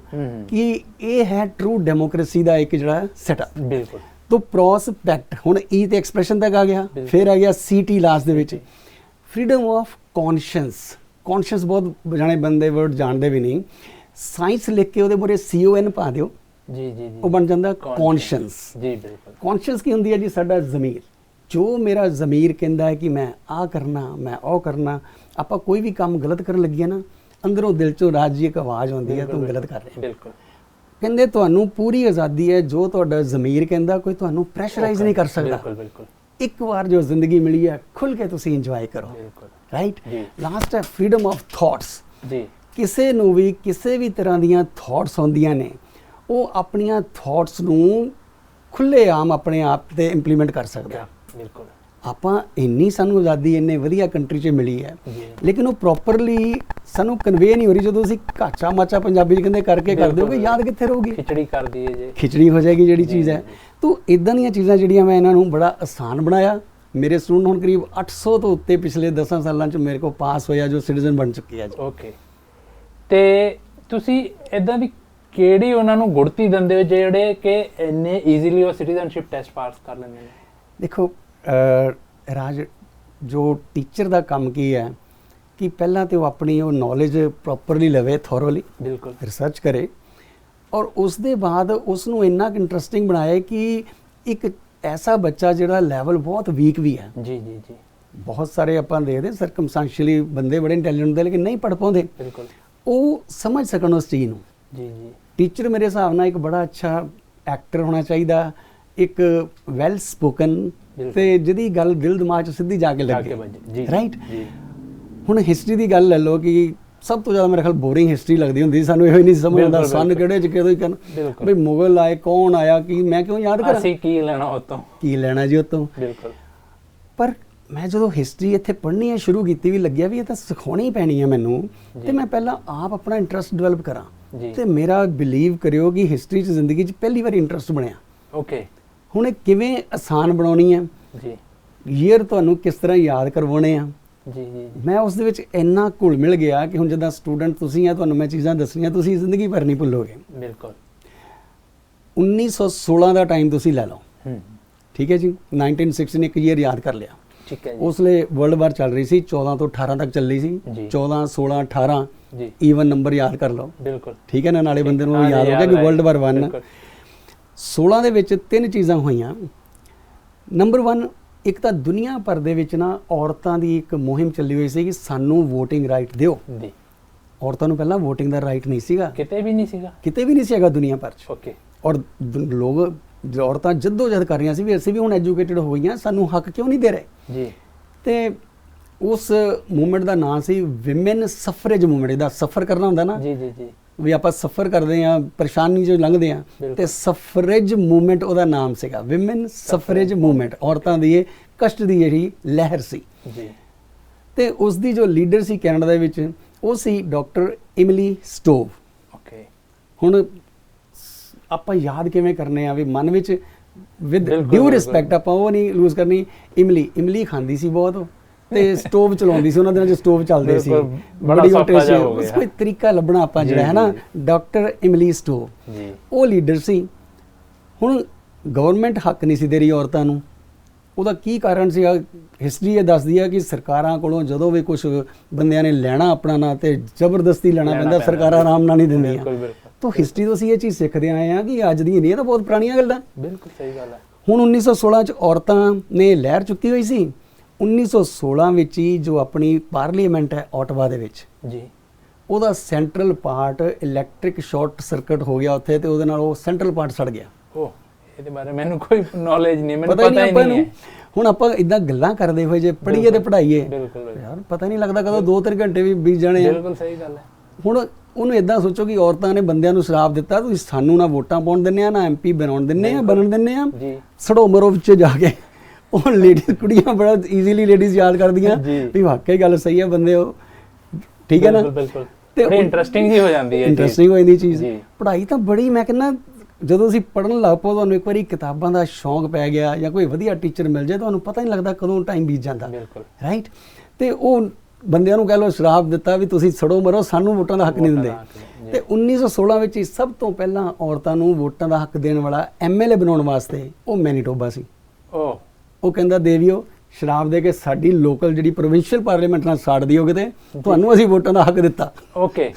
ਕਿ ਇਹ ਹੈ ਟਰੂ ਡੈਮੋਕ੍ਰੇਸੀ ਦਾ ਇੱਕ ਜਿਹੜਾ ਸੈਟਅਪ। ਬਿਲਕੁਲ। ਤੋ ਪ੍ਰੋਸਪੈਕਟ, ਹੁਣ ਈ ਤੇ ਐਕਸਪ੍ਰੈਸ਼ਨ ਤੱਕ ਆ ਗਿਆ, ਫਿਰ ਆ ਗਿਆ ਸੀਟੀ ਲਾਸਟ ਦੇ ਵਿੱਚ, ਫਰੀडम ਆਫ ਕੌਨਸ਼ੀਅੰਸ। ਕੌਨਸ਼ੀਅੰਸ ਬਹੁਤ ਜਾਣੇ ਬੰਦੇ ਵਰਡ ਜਾਣਦੇ ਵੀ ਨਹੀਂ, ਸਾਇੰਸ ਲਿਖ ਕੇ ਉਹਦੇ ਮੂਹਰੇ CON ਪਾ ਦਿਓ, ਜੀ ਜੀ ਜੀ, ਉਹ ਬਣ ਜਾਂਦਾ ਕੌਨਸ਼ੀਅੰਸ। ਜੀ ਬਿਲਕੁਲ। ਕੌਨਸ਼ੀਅੰਸ ਕੀ ਹੁੰਦੀ ਹੈ ਜੀ? ਸਾਡਾ ਜ਼ਮੀਰ, ਜੋ ਮੇਰਾ ਜ਼ਮੀਰ ਕਹਿੰਦਾ ਹੈ ਕਿ ਮੈਂ ਆਹ ਕਰਨਾ, ਮੈਂ ਉਹ ਕਰਨਾ। ਆਪਾਂ ਕੋਈ ਵੀ ਕੰਮ ਗਲਤ ਕਰਨ ਲੱਗੀਏ ਨਾ, ਅੰਦਰੋਂ ਦਿਲ ਚੋਂ ਰਾਜੀ ਇੱਕ ਆਵਾਜ਼ ਆਉਂਦੀ ਹੈ, ਤੂੰ ਗਲਤ ਕਰ ਰਿਹਾ। ਬਿਲਕੁਲ। ਕਹਿੰਦੇ ਤੁਹਾਨੂੰ ਪੂਰੀ ਆਜ਼ਾਦੀ ਹੈ, ਜੋ ਤੁਹਾਡਾ ਜ਼ਮੀਰ ਕਹਿੰਦਾ, ਕੋਈ ਤੁਹਾਨੂੰ ਪ੍ਰੈਸ਼ਰਾਈਜ਼ ਨਹੀਂ ਕਰ ਸਕਦਾ। ਬਿਲਕੁਲ ਬਿਲਕੁਲ। ਇੱਕ ਵਾਰ ਜੋ ਜ਼ਿੰਦਗੀ ਮਿਲੀ ਹੈ, ਖੁੱਲ ਕੇ ਤੁਸੀਂ ਇੰਜੋਏ ਕਰੋ। ਬਿਲਕੁਲ। ਰਾਈਟ। ਜੀ। ਲਾਸਟ ਹੈ ਫਰੀडम ਆਫ ਥਾਟਸ। ਜੀ। ਕਿਸੇ ਨੂੰ ਵੀ ਕਿਸੇ ਵੀ ਤਰ੍ਹਾਂ ਦੀਆਂ ਥਾਟਸ ਹੁੰਦੀਆਂ ਨੇ, ਉਹ ਆਪਣੀਆਂ ਥਾਟਸ ਨੂੰ ਖੁੱਲੇ ਆਮ ਆਪਣੇ ਆਪ ਤੇ ਇੰਪਲੀਮੈਂਟ ਕਰ ਸਕਦਾ। ਬਿਲਕੁਲ। ਆਪਾਂ ਇੰਨੀ ਸਾਨੂੰ ਆਜ਼ਾਦੀ ਇੰਨੇ ਵਧੀਆ ਕੰਟਰੀ 'ਚ ਮਿਲੀ ਹੈ, ਲੇਕਿਨ ਉਹ ਪ੍ਰੋਪਰਲੀ ਸਾਨੂੰ ਕਨਵੇ ਨਹੀਂ ਹੋ ਰਹੀ। ਜਦੋਂ ਅਸੀਂ ਕਾਚਾ ਮਾਚਾ ਪੰਜਾਬੀ 'ਚ ਕਹਿੰਦੇ ਕਰਕੇ ਕਰ ਦਿਓਗੇ, ਯਾਦ ਕਿੱਥੇ ਰਹੂਗੀ? ਖਿਚੜੀ ਕਰ ਦਈਏ ਜੇ, ਖਿਚੜੀ ਹੋ ਜਾਏਗੀ ਜਿਹੜੀ ਚੀਜ਼ ਹੈ। ਤੋ ਇਦਾਂ ਦੀਆਂ ਚੀਜ਼ਾਂ ਜਿਹੜੀਆਂ ਮੈਂ ਇਹਨਾਂ ਨੂੰ ਬੜਾ ਆਸਾਨ ਬਣਾਇਆ। ਮੇਰੇ ਸਟੂਡੈਂਟ ਹੁਣ ਕਰੀਬ 800 ਤੋਂ ਉੱਤੇ ਪਿਛਲੇ 10 ਸਾਲਾਂ 'ਚ ਮੇਰੇ ਕੋਲ ਪਾਸ ਹੋਇਆ, ਜੋ ਸਿਟੀਜ਼ਨ ਬਣ ਚੁੱਕੇ ਆ ਜੀ। ਓਕੇ। ਤੇ ਤੁਸੀਂ ਇਦਾਂ ਦੀ ਕਿਹੜੀ ਉਹਨਾਂ ਨੂੰ ਗੁੜਤੀ ਦਿੰਦੇ ਹੋ ਜਿਹੜੇ ਕਿ ਇੰਨੇ ਈਜ਼ੀਲੀ ਉਹ ਸਿਟੀਜ਼ਨਸ਼ਿਪ ਟੈਸਟ ਪਾਸ ਕਰ ਲੈਂਦੇ ਨੇ? ਦੇਖੋ ਰਾਜ, ਜੋ ਟੀਚਰ ਦਾ ਕੰਮ ਕੀ ਹੈ ਕਿ ਪਹਿਲਾਂ ਤੇ ਉਹ ਆਪਣੀ ਉਹ ਨੌਲੇਜ ਪ੍ਰੋਪਰਲੀ ਲਵੇ, ਥੋਰੋਲੀ, ਬਿਲਕੁਲ, ਰਿਸਰਚ ਕਰੇ, ਔਰ ਉਸ ਦੇ ਬਾਅਦ ਉਸ ਨੂੰ ਇੰਨਾ ਇੰਟਰਸਟਿੰਗ ਬਣਾਏ ਕਿ ਇੱਕ ਐਸਾ ਬੱਚਾ ਜਿਹੜਾ ਲੈਵਲ ਬਹੁਤ ਵੀਕ ਵੀ ਹੈ। ਜੀ ਜੀ ਜੀ। ਬਹੁਤ ਸਾਰੇ ਆਪਾਂ ਦੇਖਦੇ ਸਰਕਮਸਟੈਂਸ਼ੀਅਲੀ ਬੰਦੇ ਬੜੇ ਇੰਟੈਲੀਜੈਂਟ ਹੁੰਦੇ, ਲੇਕਿਨ ਨਹੀਂ ਪੜ੍ਹ ਪਾਉਂਦੇ, ਬਿਲਕੁਲ, ਉਹ ਸਮਝ ਸਕਣ ਉਸ ਚੀਜ਼ ਨੂੰ। ਜੀ ਜੀ। ਟੀਚਰ ਮੇਰੇ ਹਿਸਾਬ ਨਾਲ ਇੱਕ ਬੜਾ ਅੱਛਾ ਐਕਟਰ ਹੋਣਾ ਚਾਹੀਦਾ, ਇੱਕ ਵੈਲ ਸਪੋਕਨ, ਤੇ ਜਿਹਦੀ ਗੱਲ ਦਿਲ ਦਿਮਾਗ 'ਚ ਸਿੱਧੀ ਜਾ ਕੇ ਲੱਗੇ। ਰਾਈਟ। ਹੁਣ ਹਿਸਟਰੀ ਦੀ ਗੱਲ ਲੈ ਲਓ ਕਿ ਸਭ ਤੋਂ ਜ਼ਿਆਦਾ ਮੇਰੇ ਖਿਆਲ ਬੋਰਿੰਗ ਹਿਸਟਰੀ ਲੱਗਦੀ ਹੁੰਦੀ, ਸਾਨੂੰ ਇਹੋ ਹੀ ਨਹੀਂ ਸਮਝ ਆਉਂਦਾ ਸਨ ਕਿਹੜੇ 'ਚ ਕਿਹਦੋਂ ਹੀ ਕਰਨ, ਬਈ ਮੁਗਲ ਆਏ, ਕੌਣ ਆਇਆ, ਕੀ ਮੈਂ ਕਿਉਂ ਯਾਦ ਕਰਾਂ, ਅਸੀਂ ਕੀ ਲੈਣਾ ਉਤੋਂ, ਕੀ ਲੈਣਾ ਜੀ ਉਤੋਂ। ਬਿਲਕੁਲ। ਪਰ ਮੈਂ ਜਦੋਂ ਹਿਸਟਰੀ ਇੱਥੇ ਪੜ੍ਹਨੀ ਹੈ ਸ਼ੁਰੂ ਕੀਤੀ, ਵੀ ਲੱਗਿਆ ਵੀ ਇਹ ਤਾਂ ਸਿਖਾਉਣੀ ਪੈਣੀ ਹੈ ਮੈਨੂੰ, ਤੇ ਮੈਂ ਪਹਿਲਾਂ ਆਪ ਆਪਣਾ ਇੰਟਰਸਟ ਡਿਵੈਲਪ ਕਰਾਂ। ਤੇ ਮੇਰਾ ਬਿਲੀਵ ਕਰਿਓ ਕਿ ਹਿਸਟਰੀ 'ਚ ਜ਼ਿੰਦਗੀ 'ਚ ਪਹਿਲੀ ਵਾਰੀ ਇੰਟਰਸਟ ਬਣਿਆ। ਓਕੇ। ਹੁਣ ਇਹ ਕਿਵੇਂ ਆਸਾਨ ਬਣਾਉਣੀ ਹੈ ਜੀ, ਈਅਰ ਤੁਹਾਨੂੰ ਕਿਸ ਤਰ੍ਹਾਂ ਯਾਦ ਕਰਵਾਉਣੇ ਆ, ਜੀ ਜੀ, ਮੈਂ ਉਸ ਦੇ ਵਿੱਚ ਇੰਨਾ ਘੁਲ ਮਿਲ ਗਿਆ ਕਿ ਹੁਣ ਜਿੱਦਾਂ ਸਟੂਡੈਂਟ ਤੁਸੀਂ ਆ, ਤੁਹਾਨੂੰ ਮੈਂ ਚੀਜ਼ਾਂ ਦੱਸਣੀਆਂ, ਤੁਸੀਂ ਜ਼ਿੰਦਗੀ ਭਰ ਨਹੀਂ ਭੁੱਲੋਗੇ। ਬਿਲਕੁਲ। 1916 ਦਾ ਟਾਈਮ ਤੁਸੀਂ ਲੈ ਲਓ, ਠੀਕ ਹੈ ਜੀ। 1916 ਇੱਕ ਈਅਰ ਯਾਦ ਕਰ ਲਿਆ, ਠੀਕ ਹੈ ਜੀ। ਉਸ ਵੇਲੇ ਵਰਲਡ ਵਾਰ ਚੱਲ ਰਹੀ ਸੀ, 14 ਤੋਂ 18 ਤੱਕ ਚੱਲੀ ਸੀ, 14, 16, 18 ਜੀ, ਈਵਨ ਨੰਬਰ ਯਾਦ ਕਰ ਲਓ। ਬਿਲਕੁਲ, ਠੀਕ ਹੈ ਨਾ, ਨਾਲੇ ਬੰਦੇ ਨੂੰ ਯਾਦ ਹੋ ਗਿਆ ਕਿ ਵਰਲਡ ਵਾਰ 1। 16 ਦੇ ਵਿੱਚ 3 ਚੀਜ਼ਾਂ ਹੋਈਆਂ। ਨੰਬਰ 1, ਇੱਕ ਤਾਂ ਦੁਨੀਆ ਭਰ ਦੇ ਵਿੱਚ ਨਾ ਔਰਤਾਂ ਦੀ ਇੱਕ ਮੁਹਿੰਮ ਚੱਲੀ ਹੋਈ ਸੀ ਕਿ ਸਾਨੂੰ ਵੋਟਿੰਗ ਰਾਈਟ ਦਿਓ। ਔਰਤਾਂ ਨੂੰ ਪਹਿਲਾਂ ਵੋਟਿੰਗ ਦਾ ਰਾਈਟ ਨਹੀਂ ਸੀਗਾ, ਕਿਤੇ ਵੀ ਨਹੀਂ ਸੀਗਾ, ਕਿਤੇ ਵੀ ਨਹੀਂ ਸੀਗਾ ਦੁਨੀਆ ਭਰ 'ਚ। ਓਕੇ। ਔਰ ਲੋਕ, ਔਰਤਾਂ ਜੱਦੋ ਜਹਿਦ ਕਰ ਰਹੀਆਂ ਸੀ ਵੀ ਅਸੀਂ ਵੀ ਹੁਣ ਐਜੂਕੇਟਿਡ ਹੋ ਗਈਆਂ, ਸਾਨੂੰ ਹੱਕ ਕਿਉਂ ਨਹੀਂ ਦੇ ਰਹੇ ਜੀ। ਤੇ ਉਸ ਮੂਵਮੈਂਟ ਦਾ ਨਾਂ ਸੀ ਵਿਮਨ ਸਫਰੇਜ ਮੂਵਮੈਂਟ। ਇਹਦਾ ਸਫਰ ਕਰਨਾ ਹੁੰਦਾ ਨਾ, ਜੀ ਜੀ ਜੀ, ਵੀ ਆਪਾਂ ਸਫਰ ਕਰਦੇ ਆ, ਪਰੇਸ਼ਾਨੀ ਜੋ ਲੰਘਦੇ ਆ, ਤੇ ਸਫਰੇਜ ਮੂਵਮੈਂਟ ਉਹਦਾ ਨਾਮ ਸੀਗਾ, ਵਿਮਨ ਸਫਰੇਜ ਮੂਵਮੈਂਟ। ਔਰਤਾਂ ਦੀ ਇਹ ਕਸ਼ਟ ਦੀ ਜਿਹੜੀ ਲਹਿਰ ਸੀ ਜੀ। ਤੇ ਉਸ ਦੀ ਜੋ ਲੀਡਰ ਸੀ ਕੈਨੇਡਾ ਦੇ ਵਿੱਚ, ਉਹ ਸੀ ਡਾਕਟਰ ਇਮਲੀ ਸਟੋਵ। ਓਕੇ, ਹੁਣ ਆਪਾਂ ਯਾਦ ਕਿਵੇਂ ਕਰਨੇ ਆ ਵੀ ਮਨ ਵਿੱਚ ਵਿਦ ਬਿਲਕੁਲ, ਡਿਊ ਬਿਲਕੁਲ। ਰਿਸਪੈਕਟ ਆਪਾਂ ਉਹ ਨਹੀਂ ਲੂਜ਼ ਕਰਨੀ। ਇਮਲੀ ਖਾਂਦੀ ਸੀ ਬਹੁਤ ਤੇ ਸਟੋਵ ਚਲਾਉਂਦੀ ਸੀ, ਉਹਨਾਂ ਦਿਨਾਂ 'ਚ ਸਟੋਵ ਚੱਲਦੇ ਸੀ, ਬਿਲਕੁਲ, ਬੜਾ ਬੜੀ ਸੌਖਾ ਟੇਸਟੀ। ਜਿਹਾ ਹੋ ਉਸ ਗਿਆ। ਕੋਈ ਤਰੀਕਾ ਲੱਭਣਾ ਆਪਾਂ ਜਿਹੜਾ ਜੀ, ਹੈ ਨਾ, ਜੀ। ਡਾਕਟਰ ਇਮਲੀ ਸਟੋਵ ਜੀ, ਉਹ ਲੀਡਰ ਸੀ। ਹੁਣ ਗਵਰਨਮੈਂਟ ਹੱਕ ਨਹੀਂ ਸੀ ਦੇ ਰਹੀ ਔਰਤਾਂ ਨੂੰ। ਉਹਦਾ ਕੀ ਕਾਰਨ ਸੀਗਾ? ਹਿਸਟਰੀ ਇਹ ਦੱਸਦੀ ਆ ਕਿ ਸਰਕਾਰਾਂ ਕੋਲੋਂ ਜਦੋਂ ਵੀ ਕੁਝ ਬੰਦਿਆਂ ਨੇ ਲੈਣਾ ਆਪਣਾ ਨਾ, ਤੇ ਜ਼ਬਰਦਸਤੀ ਲੈਣਾ ਪੈਂਦਾ, ਸਰਕਾਰਾਂ ਆਰਾਮ ਨਾਲ ਨਹੀਂ ਦਿੰਦੀਆਂ। ਬਿਲਕੁਲ ਬਿਲਕੁਲ, ਤਾਂ ਹਿਸਟਰੀ ਤੋਂ ਅਸੀਂ ਇਹ ਚੀਜ਼ ਸਿੱਖਦੇ ਆਏ ਹਾਂ ਕਿ ਅੱਜ ਦੀ ਨਹੀਂ, ਇਹ ਤਾਂ ਬਹੁਤ ਪੁਰਾਣੀਆਂ ਗੱਲਾਂ। ਬਿਲਕੁਲ ਸਹੀ ਗੱਲ ਹੈ। ਹੁਣ 1916 ਚ ਔਰਤਾਂ ਨੇ ਲਹਿਰ ਚੁੱਕੀ ਹੋਈ ਸੀ। 1916 ਵਿੱਚ ਹੀ ਜੋ ਆਪਣੀ ਪਾਰਲੀਮੈਂਟ ਹੈ ਓਟਵਾ ਦੇ ਵਿੱਚ, ਜੀ, ਉਹਦਾ central part electric short circuit ਹੋ ਗਿਆ ਉੱਥੇ, ਤੇ ਉਹਦੇ ਨਾਲ ਉਹ ਸੈਂਟਰਲ ਪਾਰਟ ਸੜ ਗਿਆ। ਉਹ ਇਹਦੇ ਬਾਰੇ ਮੈਨੂੰ ਕੋਈ ਨੌਲੇਜ ਨਹੀਂ, ਮੈਨੂੰ ਪਤਾ ਹੀ ਪਤਾ ਹੀ ਆਪਾਂ ਨਹੀਂ ਨੂੰ। ਹੈ। ਹੁਣ ਆਪਾਂ ਇਦਾਂ ਗੱਲਾਂ ਕਰਦੇ ਹੋਏ ਜੇ ਪੜ੍ਹੀਏ ਤੇ ਪੜ੍ਹਾਈਏ, ਬਿਲਕੁਲ ਬਿਲਕੁਲ, ਯਾਰ ਪਤਾ ਨਹੀਂ ਲੱਗਦਾ ਕਦੋਂ 2-3 ਘੰਟੇ ਵੀ ਬੀਤ ਜਾਣੇ ਆ। ਬਿਲਕੁਲ ਸਹੀ ਗੱਲ ਹੈ। ਹੁਣ ਉਹਨੂੰ ਇਦਾਂ ਸੋਚੋ ਕਿ ਔਰਤਾਂ ਨੇ ਬੰਦਿਆਂ ਨੂੰ ਸ਼ਰਾਪ ਦਿੱਤਾ, ਤੁਸੀਂ ਸਾਨੂੰ ਨਾ ਵੋਟਾਂ ਪਾਉਣ ਦਿੰਦੇ ਆ, ਨਾ ਐਮਪੀ ਬਣਾਉਣ ਦਿੰਦੇ ਆ, ਬਣਨ ਦਿੰਦੇ ਆ, ਜੀ, ਸੜੋ ਮਰੋ ਵਿੱਚ ਜਾ ਕੇ। ਉਹ ਲੇਡੀਜ਼ ਕੁੜੀਆਂ ਬੜਾ ਈਜ਼ੀਲੀ ਲੇਡੀਜ਼ ਯਾਦ ਕਰਦੀਆਂ ਜੀ। ਵੀ ਵਾਕਈ ਗੱਲ ਸਹੀ ਹੈ, ਬੰਦੇ ਉਹ ਠੀਕ ਹੈ ਨਾ। ਬਿਲਕੁਲ ਬਿਲਕੁਲ, ਤੇ ਬੜੀ ਇੰਟਰਸਟਿੰਗ ਹੀ ਹੋ ਜਾਂਦੀ ਹੈ। ਇੰਟਰਸਟਿੰਗ ਹੋ ਜਾਂਦੀ ਚੀਜ਼। ਜੀ। ਪੜ੍ਹਾਈ ਤਾਂ ਬੜੀ, ਮੈਂ ਕਹਿੰਦਾ ਜਦੋਂ ਤੁਸੀਂ ਪੜ੍ਹਨ ਲੱਗ ਪਓ, ਤੁਹਾਨੂੰ ਇੱਕ ਵਾਰੀ ਕਿਤਾਬਾਂ ਦਾ ਸ਼ੌਂਕ ਪੈ ਗਿਆ ਜਾਂ ਕੋਈ ਵਧੀਆ ਟੀਚਰ ਮਿਲ ਜਾਏ, ਤੁਹਾਨੂੰ ਪਤਾ ਹੀ ਨਹੀਂ ਲੱਗਦਾ ਕਦੋਂ ਟਾਈਮ ਬੀਤ ਜਾਂਦਾ। ਬਿਲਕੁਲ, ਰਾਈਟ। ਤੇ ਉਹ ਬੰਦਿਆਂ ਨੂੰ ਕਹਿ ਲਓ ਸ਼ਰਾਪ ਦਿੱਤਾ ਵੀ ਤੁਸੀਂ ਸੜੋ ਮਰੋ, ਸਾਨੂੰ ਵੋਟਾਂ ਦਾ ਹੱਕ ਨਹੀਂ ਦਿੰਦੇ। ਤੇ 1916 ਵਿੱਚ ਹੀ ਸਭ ਤੋਂ ਪਹਿਲਾਂ ਔਰਤਾਂ ਨੂੰ ਵੋਟਾਂ ਦਾ ਹੱਕ ਦੇਣ ਵਾਲਾ ਐਮਐਲਏ ਬਣਾਉਣ ਵਾਸਤੇ ਉਹ ਮੈਨੀਟੋਬਾ ਸੀ। ਉਹ ਕਹਿੰਦਾ ਦੇਵੀਓ ਸ਼ਰਾਪ ਦੇ ਕੇ ਸਾਡੀ ਲੋਕਲ ਜਿਹੜੀ ਪ੍ਰੋਵਿੰਸ਼ੀਅਲ ਪਾਰਲੀਮੈਂਟ ਨਾਲ ਸਾੜ ਦਿਓਗੇ ਤੇ ਤੁਹਾਨੂੰ ਅਸੀਂ ਵੋਟਾਂ ਦਾ ਹੱਕ ਦਿੱਤਾ। ਓਕੇ,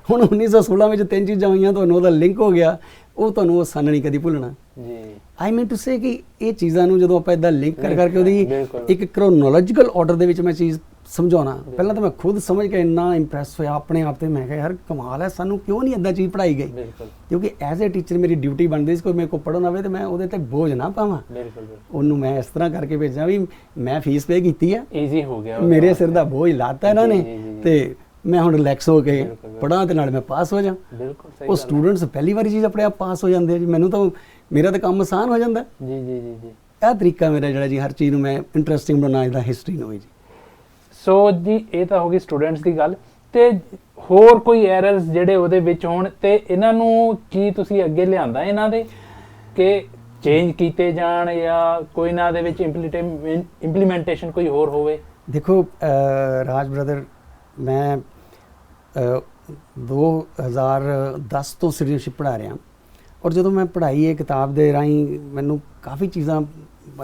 ਹੁਣ 1916 ਵਿੱਚ 3 ਚੀਜ਼ਾਂ ਹੋਈਆਂ, ਤੁਹਾਨੂੰ ਉਹਦਾ ਲਿੰਕ ਹੋ ਗਿਆ, ਉਹ ਤੁਹਾਨੂੰ ਉਹ ਸਨ ਨਹੀਂ ਕਦੀ ਭੁੱਲਣਾ। ਜੀ, ਆਈ ਮੀਨ ਟੂ ਸੇ ਕਿ ਇਹ ਚੀਜ਼ਾਂ ਨੂੰ ਜਦੋਂ ਆਪਾਂ ਇਦਾਂ ਲਿੰਕ ਕਰਕੇ ਉਹਦੀ ਬਿਲਕੁਲ। ਇੱਕ ਕ੍ਰੋਨੋਲੋਜੀਕਲ ਆਰਡਰ ਦੇ ਵਿੱਚ ਮੈਂ ਚੀਜ਼ ਸਮਝਾਉਣਾ, ਪਹਿਲਾਂ ਤਾਂ ਮੈਂ ਖੁਦ ਸਮਝ ਕੇ ਇੰਨਾ ਇੰਪ੍ਰੈਸ ਹੋਇਆ ਆਪਣੇ ਆਪ ਤੇ। ਮੈਂ ਕਿਹਾ ਯਾਰ ਕਮਾਲ ਹੈ, ਸਾਨੂੰ ਕਿਉਂ ਨਹੀਂ ਇਦਾਂ ਚੀਜ਼ ਪੜ੍ਹਾਈ ਗਈ? ਬਿਲਕੁਲ ਕਿਉਂਕਿ ਐਜ਼ ਅ ਟੀਚਰ ਮੇਰੀ ਡਿਊਟੀ ਬਣਦੀ ਸੀ ਕੋਈ ਮੇਰੇ ਕੋਲ ਪੜ੍ਹਨ ਆਵੇ ਤੇ ਮੈਂ ਉਹਦੇ ਤੇ ਬੋਝ ਨਾ ਪਾਵਾਂ, ਬਿਲਕੁਲ, ਉਹਨੂੰ ਮੈਂ ਇਸ ਤਰ੍ਹਾਂ ਕਰਕੇ ਭੇਜਾਂ ਵੀ ਮੈਂ ਫੀਸ ਪੇ ਕੀਤੀ ਆ, ਈਜ਼ੀ ਹੋ ਗਿਆ, ਮੇਰੇ ਸਿਰ ਦਾ ਬੋਝ ਲਾਤਾ ਇਹਨਾਂ ਨੇ, ਤੇ ਮੈਂ ਹੁਣ ਰਿਲੈਕਸ ਹੋ ਕੇ ਪੜ੍ਹਾਂ ਤੇ ਨਾਲ ਮੈਂ ਪਾਸ ਹੋ ਜਾ। ਬਿਲਕੁਲ ਸਹੀ ਉਹ ਸਟੂਡੈਂਟਸ ਪਹਿਲੀ ਵਾਰੀ ਚੀਜ਼ ਆਪਣੇ ਆਪ ਪਾਸ ਹੋ ਜਾਂਦੇ ਆ ਜੀ, ਮੈਨੂੰ ਤਾਂ ਮੇਰਾ ਤਾਂ ਕੰਮ ਆਸਾਨ ਹੋ ਜਾਂਦਾ। ਜੀ ਜੀ ਜੀ ਜੀ। ਇਹ ਤਰੀਕਾ ਮੇਰਾ ਜਿਹੜਾ ਜੀ ਹਰ ਚੀਜ਼ ਨੂੰ ਮੈਂ ਇੰਟਰਸਟਿੰਗ ਬਣਾਉਣਾ, ਇਹਦਾ ਹਿਸਟਰੀ ਨੂੰ ਜੀ। ਸੋ ਜੀ ਇਹ ਤਾਂ ਹੋ ਗਈ ਸਟੂਡੈਂਟਸ ਦੀ ਗੱਲ, ਤੇ ਹੋਰ ਕੋਈ ਐਰਰਸ ਜਿਹੜੇ ਉਹਦੇ ਵਿੱਚ ਹੋਣ ਤੇ ਇਹਨਾਂ ਨੂੰ ਕੀ ਤੁਸੀਂ ਅੱਗੇ ਲਿਆਂਦਾ ਇਹਨਾਂ ਦੇ ਕਿ ਚੇਂਜ ਕੀਤੇ ਜਾਣ, ਜਾਂ ਕੋਈ ਨਾ ਦੇ ਵਿੱਚ ਇੰਪਲੀਮੈਂਟੇਸ਼ਨ ਕੋਈ ਹੋਰ ਹੋਵੇ? ਦੇਖੋ ਰਾਜ ਬ੍ਰਦਰ, ਮੈਂ 2010 ਤੋਂ ਸਿਟੀਜ਼ਨਸ਼ਿਪ ਪੜ੍ਹਾ ਰਿਹਾ, ਔਰ ਜਦੋਂ ਮੈਂ ਪੜ੍ਹਾਈ ਇਹ ਕਿਤਾਬ ਦੇ ਰਾਹੀਂ ਮੈਨੂੰ ਕਾਫੀ ਚੀਜ਼ਾਂ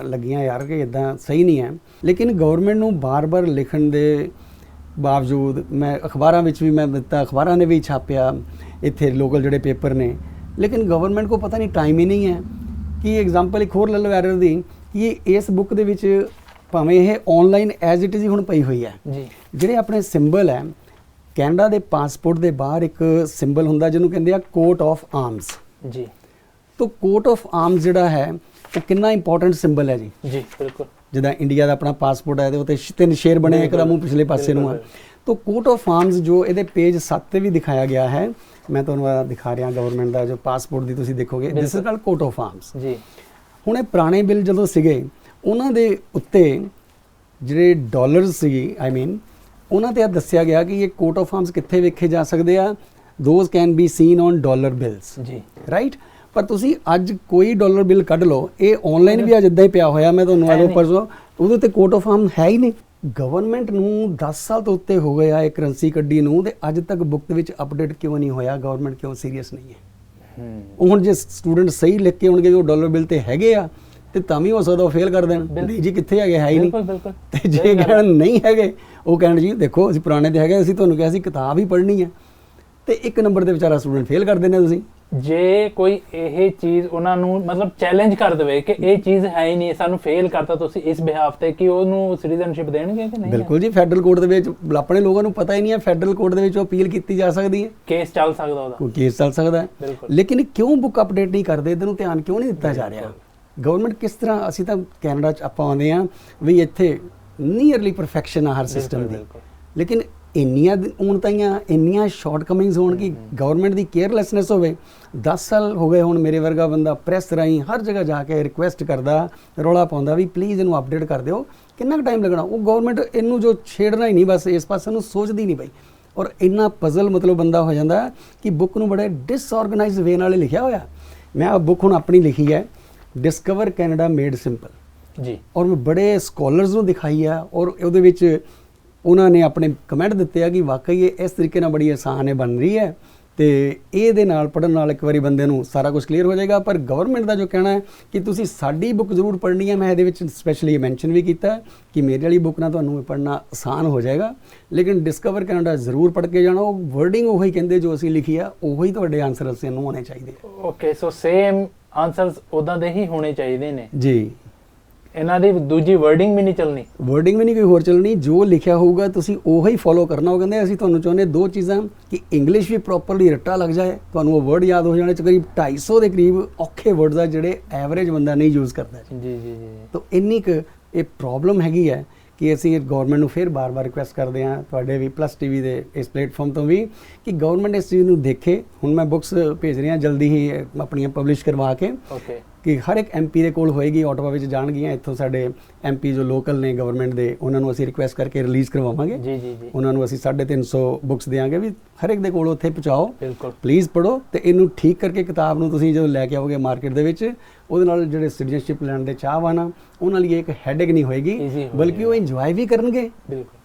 ਲੱਗੀਆਂ ਯਾਰ ਕਿ ਇਦਾਂ ਸਹੀ ਨਹੀਂ ਹੈ। ਲੇਕਿਨ ਗਵਰਨਮੈਂਟ ਨੂੰ ਬਾਰ-ਬਾਰ ਲਿਖਣ ਦੇ ਬਾਵਜੂਦ ਮੈਂ ਅਖਬਾਰਾਂ ਵਿੱਚ ਵੀ ਮੈਂ ਦਿੱਤਾ, ਅਖਬਾਰਾਂ ਨੇ ਵੀ ਛਾਪਿਆ, ਇੱਥੇ ਲੋਕਲ ਜਿਹੜੇ ਪੇਪਰ ਨੇ, ਲੇਕਿਨ ਗਵਰਨਮੈਂਟ ਕੋ ਪਤਾ ਨਹੀਂ ਟਾਈਮ ਹੀ ਨਹੀਂ ਹੈ। ਕਿ ਐਗਜ਼ਾਮਪਲ ਇੱਕ ਹੋਰ ਲੈ ਲਓ ਐਰਰ ਦੀ, ਕਿ ਇਸ ਬੁੱਕ ਦੇ ਵਿੱਚ ਭਾਵੇਂ ਇਹ ਆਨਲਾਈਨ ਐਜ਼ ਇਟ ਇਜ਼ ਹੀ ਹੁਣ ਪਈ ਹੋਈ ਹੈ ਜੀ, ਜਿਹੜੇ ਆਪਣੇ ਸਿੰਬਲ ਹੈ, ਕੈਨੇਡਾ ਦੇ ਪਾਸਪੋਰਟ ਦੇ ਬਾਹਰ ਇੱਕ ਸਿੰਬਲ ਹੁੰਦਾ ਜਿਹਨੂੰ ਕਹਿੰਦੇ ਆ ਕੋਟ ਆਫ ਆਰਮਸ। ਜੀ, ਤਾਂ ਕੋਟ ਆਫ ਆਰਮਸ ਜਿਹੜਾ ਹੈ ਉਹ ਕਿੰਨਾ ਇੰਪੋਰਟੈਂਟ ਸਿੰਬਲ ਹੈ ਜੀ। ਜੀ ਬਿਲਕੁਲ, ਜਿੱਦਾਂ ਇੰਡੀਆ ਦਾ ਆਪਣਾ ਪਾਸਪੋਰਟ ਹੈ ਤੇ ਉੱਤੇ 3 ਸ਼ੇਰ ਬਣੇ, ਇੱਕ ਦਾ ਮੂੰਹ ਪਿਛਲੇ ਪਾਸੇ ਨੂੰ ਆ। ਤਾਂ ਕੋਟ ਆਫ ਆਰਮਸ ਜੋ ਇਹਦੇ ਪੇਜ 7 ਤੇ ਵੀ ਦਿਖਾਇਆ ਗਿਆ ਹੈ, ਮੈਂ ਤੁਹਾਨੂੰ ਦਿਖਾ ਰਿਹਾ ਗਵਰਨਮੈਂਟ ਦਾ ਜੋ ਪਾਸਪੋਰਟ ਦੀ ਤੁਸੀਂ ਦੇਖੋਗੇ, this is called coat of arms ਜੀ। ਹੁਣ ਇਹ ਪੁਰਾਣੇ ਬਿੱਲ ਜਦੋਂ ਸੀਗੇ ਉਹਨਾਂ ਦੇ ਉੱਤੇ ਜਿਹੜੇ ਡਾਲਰਸ ਸੀ, ਆਈ ਮੀਨ ਉਹਨਾਂ ਤੇ ਦੱਸਿਆ ਗਿਆ ਕਿ ਇਹ ਕੋਟ ਆਫ ਆਰਮਸ ਕਿੱਥੇ ਵੇਖੇ ਜਾ ਸਕਦੇ ਆ, those can be scene on dollar bills ਜੀ, ਰਾਈਟ। ਪਰ ਤੁਸੀਂ ਅੱਜ ਕੋਈ ਡਾਲਰ ਬਿੱਲ ਕੱਢ ਲਓ, ਇਹ ਆਨਲਾਈਨ ਵੀ ਅੱਜ ਇੱਦਾਂ ਹੀ ਪਿਆ ਹੋਇਆ, ਮੈਂ ਤੁਹਾਨੂੰ ਆਲੋ ਪਰਸੋਂ, ਉਹਦੇ ਤੇ ਕੋਟ ਆਫ ਆਰਮ ਹੈ ਹੀ ਨਹੀਂ। ਗਵਰਨਮੈਂਟ ਨੂੰ 10 ਸਾਲ ਤੋਂ ਉੱਤੇ ਹੋ ਗਏ ਆ ਇਹ ਕਰੰਸੀ ਕੱਢੀ ਨੂੰ, ਤੇ ਅੱਜ ਤੱਕ ਬੁੱਕ ਦੇ ਵਿੱਚ ਅਪਡੇਟ ਕਿਉਂ ਨਹੀਂ ਹੋਇਆ? ਗਵਰਨਮੈਂਟ ਕਿਉਂ ਸੀਰੀਅਸ ਨਹੀਂ ਹੈ? ਉਹ ਹੁਣ ਜੇ ਸਟੂਡੈਂਟ ਸਹੀ ਲਿਖ ਕੇ ਆਉਣਗੇ ਉਹ ਡਾਲਰ ਬਿੱਲ ਤੇ ਹੈਗੇ ਆ, ਤੇ ਤਾਂ ਵੀ ਹੋ ਸਕਦਾ ਉਹ ਫੇਲ ਕਰ ਦੇਣ, ਨਹੀਂ ਜੀ ਕਿੱਥੇ ਹੈਗੇ, ਹੈ ਹੀ ਨਹੀਂ। ਤੇ ਜੇ ਕਹਿਣ ਨਹੀਂ ਹੈਗੇ, ਉਹ ਕਹਿਣ ਜੀ ਦੇਖੋ ਅਸੀਂ ਪੁਰਾਣੇ ਤੇ ਹੈਗੇ, ਅਸੀਂ ਤੁਹਾਨੂੰ ਕਿਹਾ ਸੀ ਕਿਤਾਬ ਹੀ ਪੜ੍ਹਨੀ ਹੈ, ਤੇ 1 ਨੰਬਰ ਦੇ ਵਿਚਾਰਾ ਸਟੂਡੈਂਟ ਫੇਲ ਕਰ ਦਿੰਦੇ ਤੁਸੀਂ। ਜੇ ਕੋਈ ਇਹ ਚੀਜ਼ ਉਹਨਾਂ ਨੂੰ ਮਤਲਬ ਚੈਲੰਜ ਕਰ ਦੇਵੇ ਕਿ ਇਹ ਚੀਜ਼ ਹੈ ਹੀ ਨਹੀਂ, ਸਾਨੂੰ ਫੇਲ ਕਰਤਾ ਤੁਸੀਂ ਇਸ ਬਿਹਾਫ ਤੇ, ਕਿ ਉਹਨੂੰ ਸਿਟੀਜ਼ਨਸ਼ਿਪ ਦੇਣਗੇ ਕਿ ਨਹੀਂ? ਬਿਲਕੁਲ ਜੀ, ਫੈਡਰਲ ਕੋਰਟ ਦੇ ਵਿੱਚ ਆਪਣੇ ਲੋਕਾਂ ਨੂੰ ਪਤਾ ਹੀ ਨਹੀਂ ਹੈ, ਫੈਡਰਲ ਕੋਰਟ ਦੇ ਵਿੱਚ ਅਪੀਲ ਕੀਤੀ ਜਾ ਸਕਦੀ ਹੈ, ਕੇਸ ਚੱਲ ਸਕਦਾ ਉਹਦਾ, ਕੋਈ ਕੇਸ ਚੱਲ ਸਕਦਾ ਹੈ। ਲੇਕਿਨ ਕਿਉਂ ਬੁੱਕ ਅਪਡੇਟ ਨਹੀਂ ਕਰਦੇ, ਇਹਦੇ ਨੂੰ ਧਿਆਨ ਕਿਉਂ ਨਹੀਂ ਦਿੱਤਾ ਜਾ ਰਿਹਾ? ਗਵਰਨਮੈਂਟ ਕਿਸ ਤਰ੍ਹਾਂ, ਅਸੀਂ ਤਾਂ ਕੈਨੇਡਾ 'ਚ ਆਪਾਂ ਆਉਂਦੇ ਹਾਂ ਵੀ ਇੱਥੇ ਨੀਅਰਲੀ ਪਰਫੈਕਸ਼ਨ ਆ ਹਰ ਸਿਸਟਮ ਦੀ, ਬਿਲਕੁਲ। ਲੇਕਿਨ ਇੰਨੀਆਂ ਹੁਣ ਤਾਈਆਂ ਇੰਨੀਆਂ ਸ਼ਾਰਟਕਮਿੰਗਸ ਹੋਣ ਕਿ ਗਵਰਨਮੈਂਟ ਦੀ ਕੇਅਰਲੈਸਨੈਸ ਹੋਵੇ। 10 ਸਾਲ ਹੋ ਗਏ ਹੁਣ ਮੇਰੇ ਵਰਗਾ ਬੰਦਾ ਪ੍ਰੈਸ ਰਾਹੀਂ ਹਰ ਜਗ੍ਹਾ ਜਾ ਕੇ ਰਿਕੁਐਸਟ ਕਰਦਾ, ਰੌਲਾ ਪਾਉਂਦਾ ਵੀ ਪਲੀਜ਼ ਇਹਨੂੰ ਅਪਡੇਟ ਕਰ ਦਿਓ। ਕਿੰਨਾ ਕੁ ਟਾਈਮ ਲੱਗਣਾ? ਉਹ ਗਵਰਨਮੈਂਟ ਇਹਨੂੰ ਜੋ ਛੇੜਨਾ ਹੀ ਨਹੀਂ, ਬਸ ਇਸ ਪਾਸੇ ਨੂੰ ਸੋਚਦੀ ਨਹੀਂ ਪਈ। ਔਰ ਇੰਨਾ ਪਜ਼ਲ ਮਤਲਬ ਬੰਦਾ ਹੋ ਜਾਂਦਾ ਕਿ ਬੁੱਕ ਨੂੰ ਬੜੇ ਡਿਸਆਰਗੇਨਾਈਜ਼ਡ ਵੇ ਨਾਲ ਲਿਖਿਆ ਹੋਇਆ। ਮੈਂ ਆ ਬੁੱਕ ਹੁਣ ਆਪਣੀ ਲਿਖੀ ਹੈ, ਡਿਸਕਵਰ ਕੈਨੇਡਾ ਮੇਡ ਸਿੰਪਲ ਜੀ, ਔਰ ਮੈਂ ਬੜੇ ਸਕਾਲਰਸ ਨੂੰ ਦਿਖਾਈ ਆ ਔਰ ਉਹਦੇ ਵਿੱਚ ਉਹਨਾਂ ਨੇ ਆਪਣੇ ਕਮੈਂਟ ਦਿੱਤੇ ਆ ਕਿ ਵਾਕਈ ਇਹ ਇਸ ਤਰੀਕੇ ਨਾਲ ਬੜੀ ਆਸਾਨ ਹੈ ਬਣ ਰਹੀ ਹੈ ਤੇ ਇਹਦੇ ਨਾਲ ਪੜ੍ਹਨ ਨਾਲ ਇੱਕ ਵਾਰੀ ਬੰਦੇ ਨੂੰ ਸਾਰਾ ਕੁਝ ਕਲੀਅਰ ਹੋ ਜਾਏਗਾ। ਪਰ ਗਵਰਨਮੈਂਟ ਦਾ ਜੋ ਕਹਿਣਾ ਹੈ ਕਿ ਤੁਸੀਂ ਸਾਡੀ ਬੁੱਕ ਜ਼ਰੂਰ ਪੜ੍ਹਨੀ ਹੈ, ਮੈਂ ਇਹਦੇ ਵਿੱਚ ਸਪੈਸ਼ਲੀ ਮੈਂਸ਼ਨ ਵੀ ਕੀਤਾ ਕਿ ਮੇਰੀ ਵਾਲੀ ਬੁੱਕ ਨਾਲ ਤੁਹਾਨੂੰ ਪੜ੍ਹਨਾ ਆਸਾਨ ਹੋ ਜਾਏਗਾ, ਲੇਕਿਨ ਡਿਸਕਵਰ ਕੈਨੇਡਾ ਜ਼ਰੂਰ ਪੜ੍ਹ ਕੇ ਜਾਣਾ। ਉਹ ਵਰਡਿੰਗ ਉਹੀ ਕਹਿੰਦੇ ਜੋ ਅਸੀਂ ਲਿਖੀ ਆ, ਉਹੀ ਤੁਹਾਡੇ ਆਨਸਰ ਅਸੀਂ ਨੂੰ ਹੋਣੇ ਚਾਹੀਦੇ ਆ। ਓਕੇ, ਸੋ ਸੇਮ ਆਨਸਰਸ ਉਦਾਂ ਦੇ ਹੀ ਹੋਣੇ ਚਾਹੀਦੇ ਨੇ ਜੀ, ਇਹਨਾਂ ਦੀ ਦੂਜੀ ਵਰਡਿੰਗ ਵੀ ਨਹੀਂ ਚੱਲਣੀ। ਵਰਡਿੰਗ ਵੀ ਨਹੀਂ ਕੋਈ ਹੋਰ ਚੱਲਣੀ, ਜੋ ਲਿਖਿਆ ਹੋਊਗਾ ਤੁਸੀਂ ਉਹੀ ਫੋਲੋ ਕਰਨਾ। ਉਹ ਕਹਿੰਦੇ ਅਸੀਂ ਤੁਹਾਨੂੰ ਚਾਹੁੰਦੇ ਦੋ ਚੀਜ਼ਾਂ, ਕਿ ਇੰਗਲਿਸ਼ ਵੀ ਪ੍ਰੋਪਰਲੀ ਰੱਟਾ ਲੱਗ ਜਾਏ, ਤੁਹਾਨੂੰ ਉਹ ਵਰਡ ਯਾਦ ਹੋ ਜਾਣੇ। ਕਰੀਬ 250 ਦੇ ਕਰੀਬ ਔਖੇ ਵਰਡਸ ਆ ਜਿਹੜੇ ਐਵਰੇਜ ਬੰਦਾ ਨਹੀਂ ਯੂਜ਼ ਕਰਦਾ ਜੀ ਜੀ ਜੀ। ਤਾਂ ਇੰਨੀ ਕੁ ਇਹ ਪ੍ਰੋਬਲਮ ਹੈਗੀ ਹੈ ਕਿ ਅਸੀਂ ਗਵਰਨਮੈਂਟ ਨੂੰ ਫਿਰ ਬਾਰ-ਬਾਰ ਰਿਕੁਐਸਟ ਕਰਦੇ ਹਾਂ, ਤੁਹਾਡੇ ਵੀ ਪਲੱਸ ਟੀਵੀ ਦੇ ਇਸ ਪਲੇਟਫਾਰਮ ਤੋਂ ਵੀ, ਕਿ ਗਵਰਨਮੈਂਟ ਇਸ ਚੀਜ਼ ਨੂੰ ਦੇਖੇ। ਹੁਣ ਮੈਂ ਬੁੱਕਸ ਭੇਜ ਰਿਹਾ ਜਲਦੀ ਹੀ ਆਪਣੀਆਂ ਪਬਲਿਸ਼ ਕਰਵਾ ਕੇ, ਓਕੇ, ਕਿ ਹਰ ਇੱਕ ਐਮਪੀ ਦੇ ਕੋਲ ਹੋਏਗੀ, ਆਟੋਵਾ ਵਿੱਚ ਜਾਣਗੀਆਂ। ਇੱਥੋਂ ਸਾਡੇ ਐਮਪੀ ਜੋ ਲੋਕਲ ਨੇ ਗਵਰਨਮੈਂਟ ਦੇ, ਉਹਨਾਂ ਨੂੰ ਅਸੀਂ ਰਿਕੁਐਸਟ ਕਰਕੇ ਰਿਲੀਜ਼ ਕਰਵਾਵਾਂਗੇ। ਜੀ ਜੀ ਜੀ, ਉਹਨਾਂ ਨੂੰ ਅਸੀਂ 350 ਬੁੱਕਸ ਦੇਵਾਂਗੇ ਵੀ ਹਰ ਇੱਕ ਦੇ ਕੋਲ ਉੱਥੇ ਪਹੁੰਚਾਓ, ਬਿਲਕੁਲ। ਪਲੀਜ਼ ਪੜ੍ਹੋ ਤੇ ਇਹਨੂੰ ਠੀਕ ਕਰਕੇ ਕਿਤਾਬ ਨੂੰ ਤੁਸੀਂ ਜਦੋਂ ਲੈ ਕੇ ਆਓਗੇ ਮਾਰਕੀਟ ਦੇ ਵਿੱਚ, ਉਹਦੇ ਨਾਲ ਜਿਹੜੇ ਸਿਟੀਜ਼ਨਸ਼ਿਪ ਲੈਣ ਦੇ ਚਾਹਵਾਨ ਆ ਉਹਨਾਂ ਲਈ ਇੱਕ ਹੈਡੇਕ ਨਹੀਂ ਹੋਏਗੀ, Easy ਹੋ ਬਲਕਿ ਉਹ ਇੰਜੋਏ ਵੀ ਕਰਨਗੇ। ਬਿਲਕੁਲ,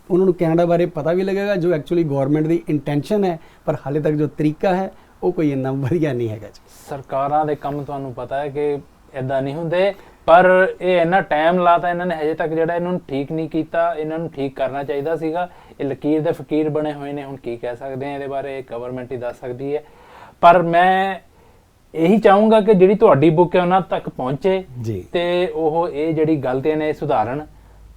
ਉਹਨਾਂ ਨੂੰ ਕੈਨੇਡਾ ਬਾਰੇ ਪਤਾ ਵੀ ਲੱਗੇਗਾ, ਜੋ ਐਕਚੁਅਲੀ ਗਵਰਨਮੈਂਟ ਦੀ ਇੰਟੈਂਸ਼ਨ ਹੈ, ਪਰ ਹਾਲੇ ਤੱਕ ਜੋ ਤਰੀਕਾ ਹੈ ਉਹ ਕੋਈ ਇੰਨਾ ਵਧੀਆ ਨਹੀਂ ਹੈਗਾ ਜੀ। ਸਰਕਾਰਾਂ ਦੇ ਕੰਮ ਤੁਹਾਨੂੰ ਪਤਾ ਹੈ ਕਿ ਇਦਾਂ ਨਹੀਂ ਹੁੰਦੇ, ਪਰ ਇਹ ਇੰਨਾ ਟਾਈਮ ਲਾਤਾ ਇਹਨਾਂ ਨੇ, ਹਜੇ ਤੱਕ ਜਿਹੜਾ ਇਹਨੂੰ ਠੀਕ ਨਹੀਂ ਕੀਤਾ। ਇਹਨਾਂ ਨੂੰ ਠੀਕ ਕਰਨਾ ਚਾਹੀਦਾ ਸੀਗਾ। ਇਹ ਲਕੀਰ ਦੇ ਫਕੀਰ ਬਣੇ ਹੋਏ ਨੇ, ਹੁਣ ਕੀ ਕਹਿ ਸਕਦੇ ਆ ਇਹਦੇ ਬਾਰੇ, ਗਵਰਨਮੈਂਟ ਹੀ ਦੱਸ ਸਕਦੀ ਹੈ। ਪਰ ਮੈਂ ਇਹੀ ਚਾਹੂੰਗਾ ਕਿ ਜਿਹੜੀ ਤੁਹਾਡੀ ਬੁੱਕ ਹੈ ਉਹਨਾਂ ਤੱਕ ਪਹੁੰਚੇ ਜੀ, ਤੇ ਉਹ ਇਹ ਜਿਹੜੀ ਗਲਤੀਆਂ ਨੇ ਸੁਧਾਰਨ,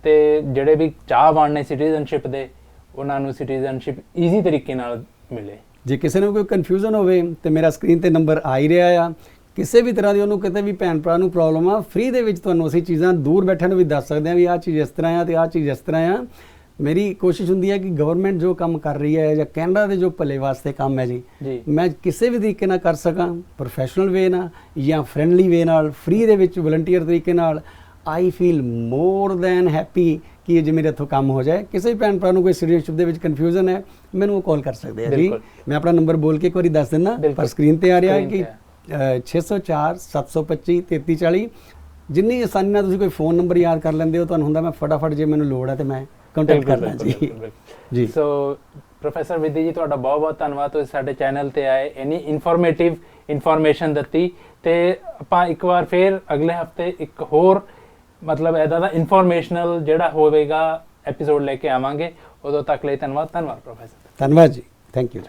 ਤੇ ਜਿਹੜੇ ਵੀ ਚਾਹਵਾਨ ਨੇ ਸਿਟੀਜ਼ਨਸ਼ਿਪ ਦੇ, ਉਹਨਾਂ ਨੂੰ ਸਿਟੀਜ਼ਨਸ਼ਿਪ ਈਜ਼ੀ ਤਰੀਕੇ ਨਾਲ ਮਿਲੇ। ਜੇ ਕਿਸੇ ਨੂੰ ਕੋਈ ਕਨਫਿਊਜ਼ਨ ਹੋਵੇ ਤੇ ਮੇਰਾ ਸਕਰੀਨ ਤੇ ਨੰਬਰ ਆ ਹੀ ਰਿਹਾ ਆ, ਕਿਸੇ ਵੀ ਤਰ੍ਹਾਂ ਦੀ ਉਹਨੂੰ ਕਿਤੇ ਵੀ ਭੈਣ ਭਰਾ ਨੂੰ ਪ੍ਰੋਬਲਮ ਆ, ਫ੍ਰੀ ਦੇ ਵਿੱਚ ਤੁਹਾਨੂੰ ਅਸੀਂ ਚੀਜ਼ਾਂ ਦੂਰ ਬੈਠਿਆਂ ਨੂੰ ਵੀ ਦੱਸ ਸਕਦੇ ਹਾਂ ਵੀ ਆਹ ਚੀਜ਼ ਇਸ ਤਰ੍ਹਾਂ ਆ ਤੇ ਆਹ ਚੀਜ਼ ਇਸ ਤਰ੍ਹਾਂ ਆ। ਮੇਰੀ ਕੋਸ਼ਿਸ਼ ਹੁੰਦੀ ਹੈ ਕਿ ਗਵਰਨਮੈਂਟ ਜੋ ਕੰਮ ਕਰ ਰਹੀ ਹੈ ਜਾਂ ਕੈਨੇਡਾ ਦੇ ਜੋ ਭਲੇ ਵਾਸਤੇ ਕੰਮ ਹੈ ਜੀ, ਮੈਂ ਕਿਸੇ ਵੀ ਤਰੀਕੇ ਨਾਲ ਕਰ ਸਕਾਂ, ਪ੍ਰੋਫੈਸ਼ਨਲ ਵੇ ਨਾਲ ਜਾਂ ਫਰੈਂਡਲੀ ਵੇ ਨਾਲ, ਫ੍ਰੀ ਦੇ ਵਿੱਚ ਵਲੰਟੀਅਰ ਤਰੀਕੇ ਨਾਲ। I feel more than happy ਕਿ ਜੇ ਮੇਰੇ ਇੱਥੋਂ ਕੰਮ ਹੋ ਜਾਏ। ਕਿਸੇ ਵੀ ਭੈਣ ਭਰਾ ਨੂੰ ਕੋਈ ਸਿਟੀਜ਼ਨਸ਼ਿਪ ਦੇ ਵਿੱਚ ਕਨਫਿਊਜ਼ਨ ਹੈ, ਮੈਨੂੰ ਉਹ ਕਾਲ ਕਰ ਸਕਦੇ ਆ ਜੀ। ਮੈਂ ਆਪਣਾ ਨੰਬਰ ਬੋਲ ਕੇ ਇੱਕ ਵਾਰੀ ਦੱਸ ਦਿੰਦਾ, ਪਰ ਸਕਰੀਨ ਤੇ ਆ ਰਿਹਾ ਹੈ ਕਿ 604 725 3340। ਜਿੰਨੀ ਆਸਾਨੀ ਨਾਲ ਤੁਸੀਂ ਕੋਈ ਫੋਨ ਨੰਬਰ ਯਾਦ ਕਰ ਲੈਂਦੇ ਹੋ, ਤੁਹਾਨੂੰ ਹੁੰਦਾ ਮੈਂ ਫਟਾਫਟ ਜੇ ਮੈਨੂੰ ਲੋੜ ਹੈ ਤੇ ਮੈਂ ਕੰਟੈਕਟ ਕਰਨਾ ਜੀ। ਜੀ, ਸੋ ਪ੍ਰੋਫੈਸਰ ਵਿਧੀ ਜੀ, ਤੁਹਾਡਾ ਬਹੁਤ ਬਹੁਤ ਧੰਨਵਾਦ, ਤੁਸੀਂ ਸਾਡੇ ਚੈਨਲ ਤੇ ਆਏ, ਇੰਨੀ ਇਨਫੋਰਮੇਸ਼ਨ ਦਿੱਤੀ। ਤੇ ਆਪਾਂ ਇੱਕ ਵਾਰ ਫਿਰ ਅਗਲੇ ਹਫਤੇ ਇੱਕ ਹੋਰ ਮਤਲਬ ਇਹਦਾ ਦਾ ਇਨਫੋਰਮੇਸ਼ਨਲ ਜਿਹੜਾ ਹੋਵੇਗਾ ਐਪੀਸੋਡ ਲੈ ਕੇ ਆਵਾਂਗੇ। ਉਦੋਂ ਤੱਕ ਲਈ ਧੰਨਵਾਦ ਪ੍ਰੋਫੈਸਰ। ਧੰਨਵਾਦ ਜੀ, ਥੈਂਕ ਯੂ।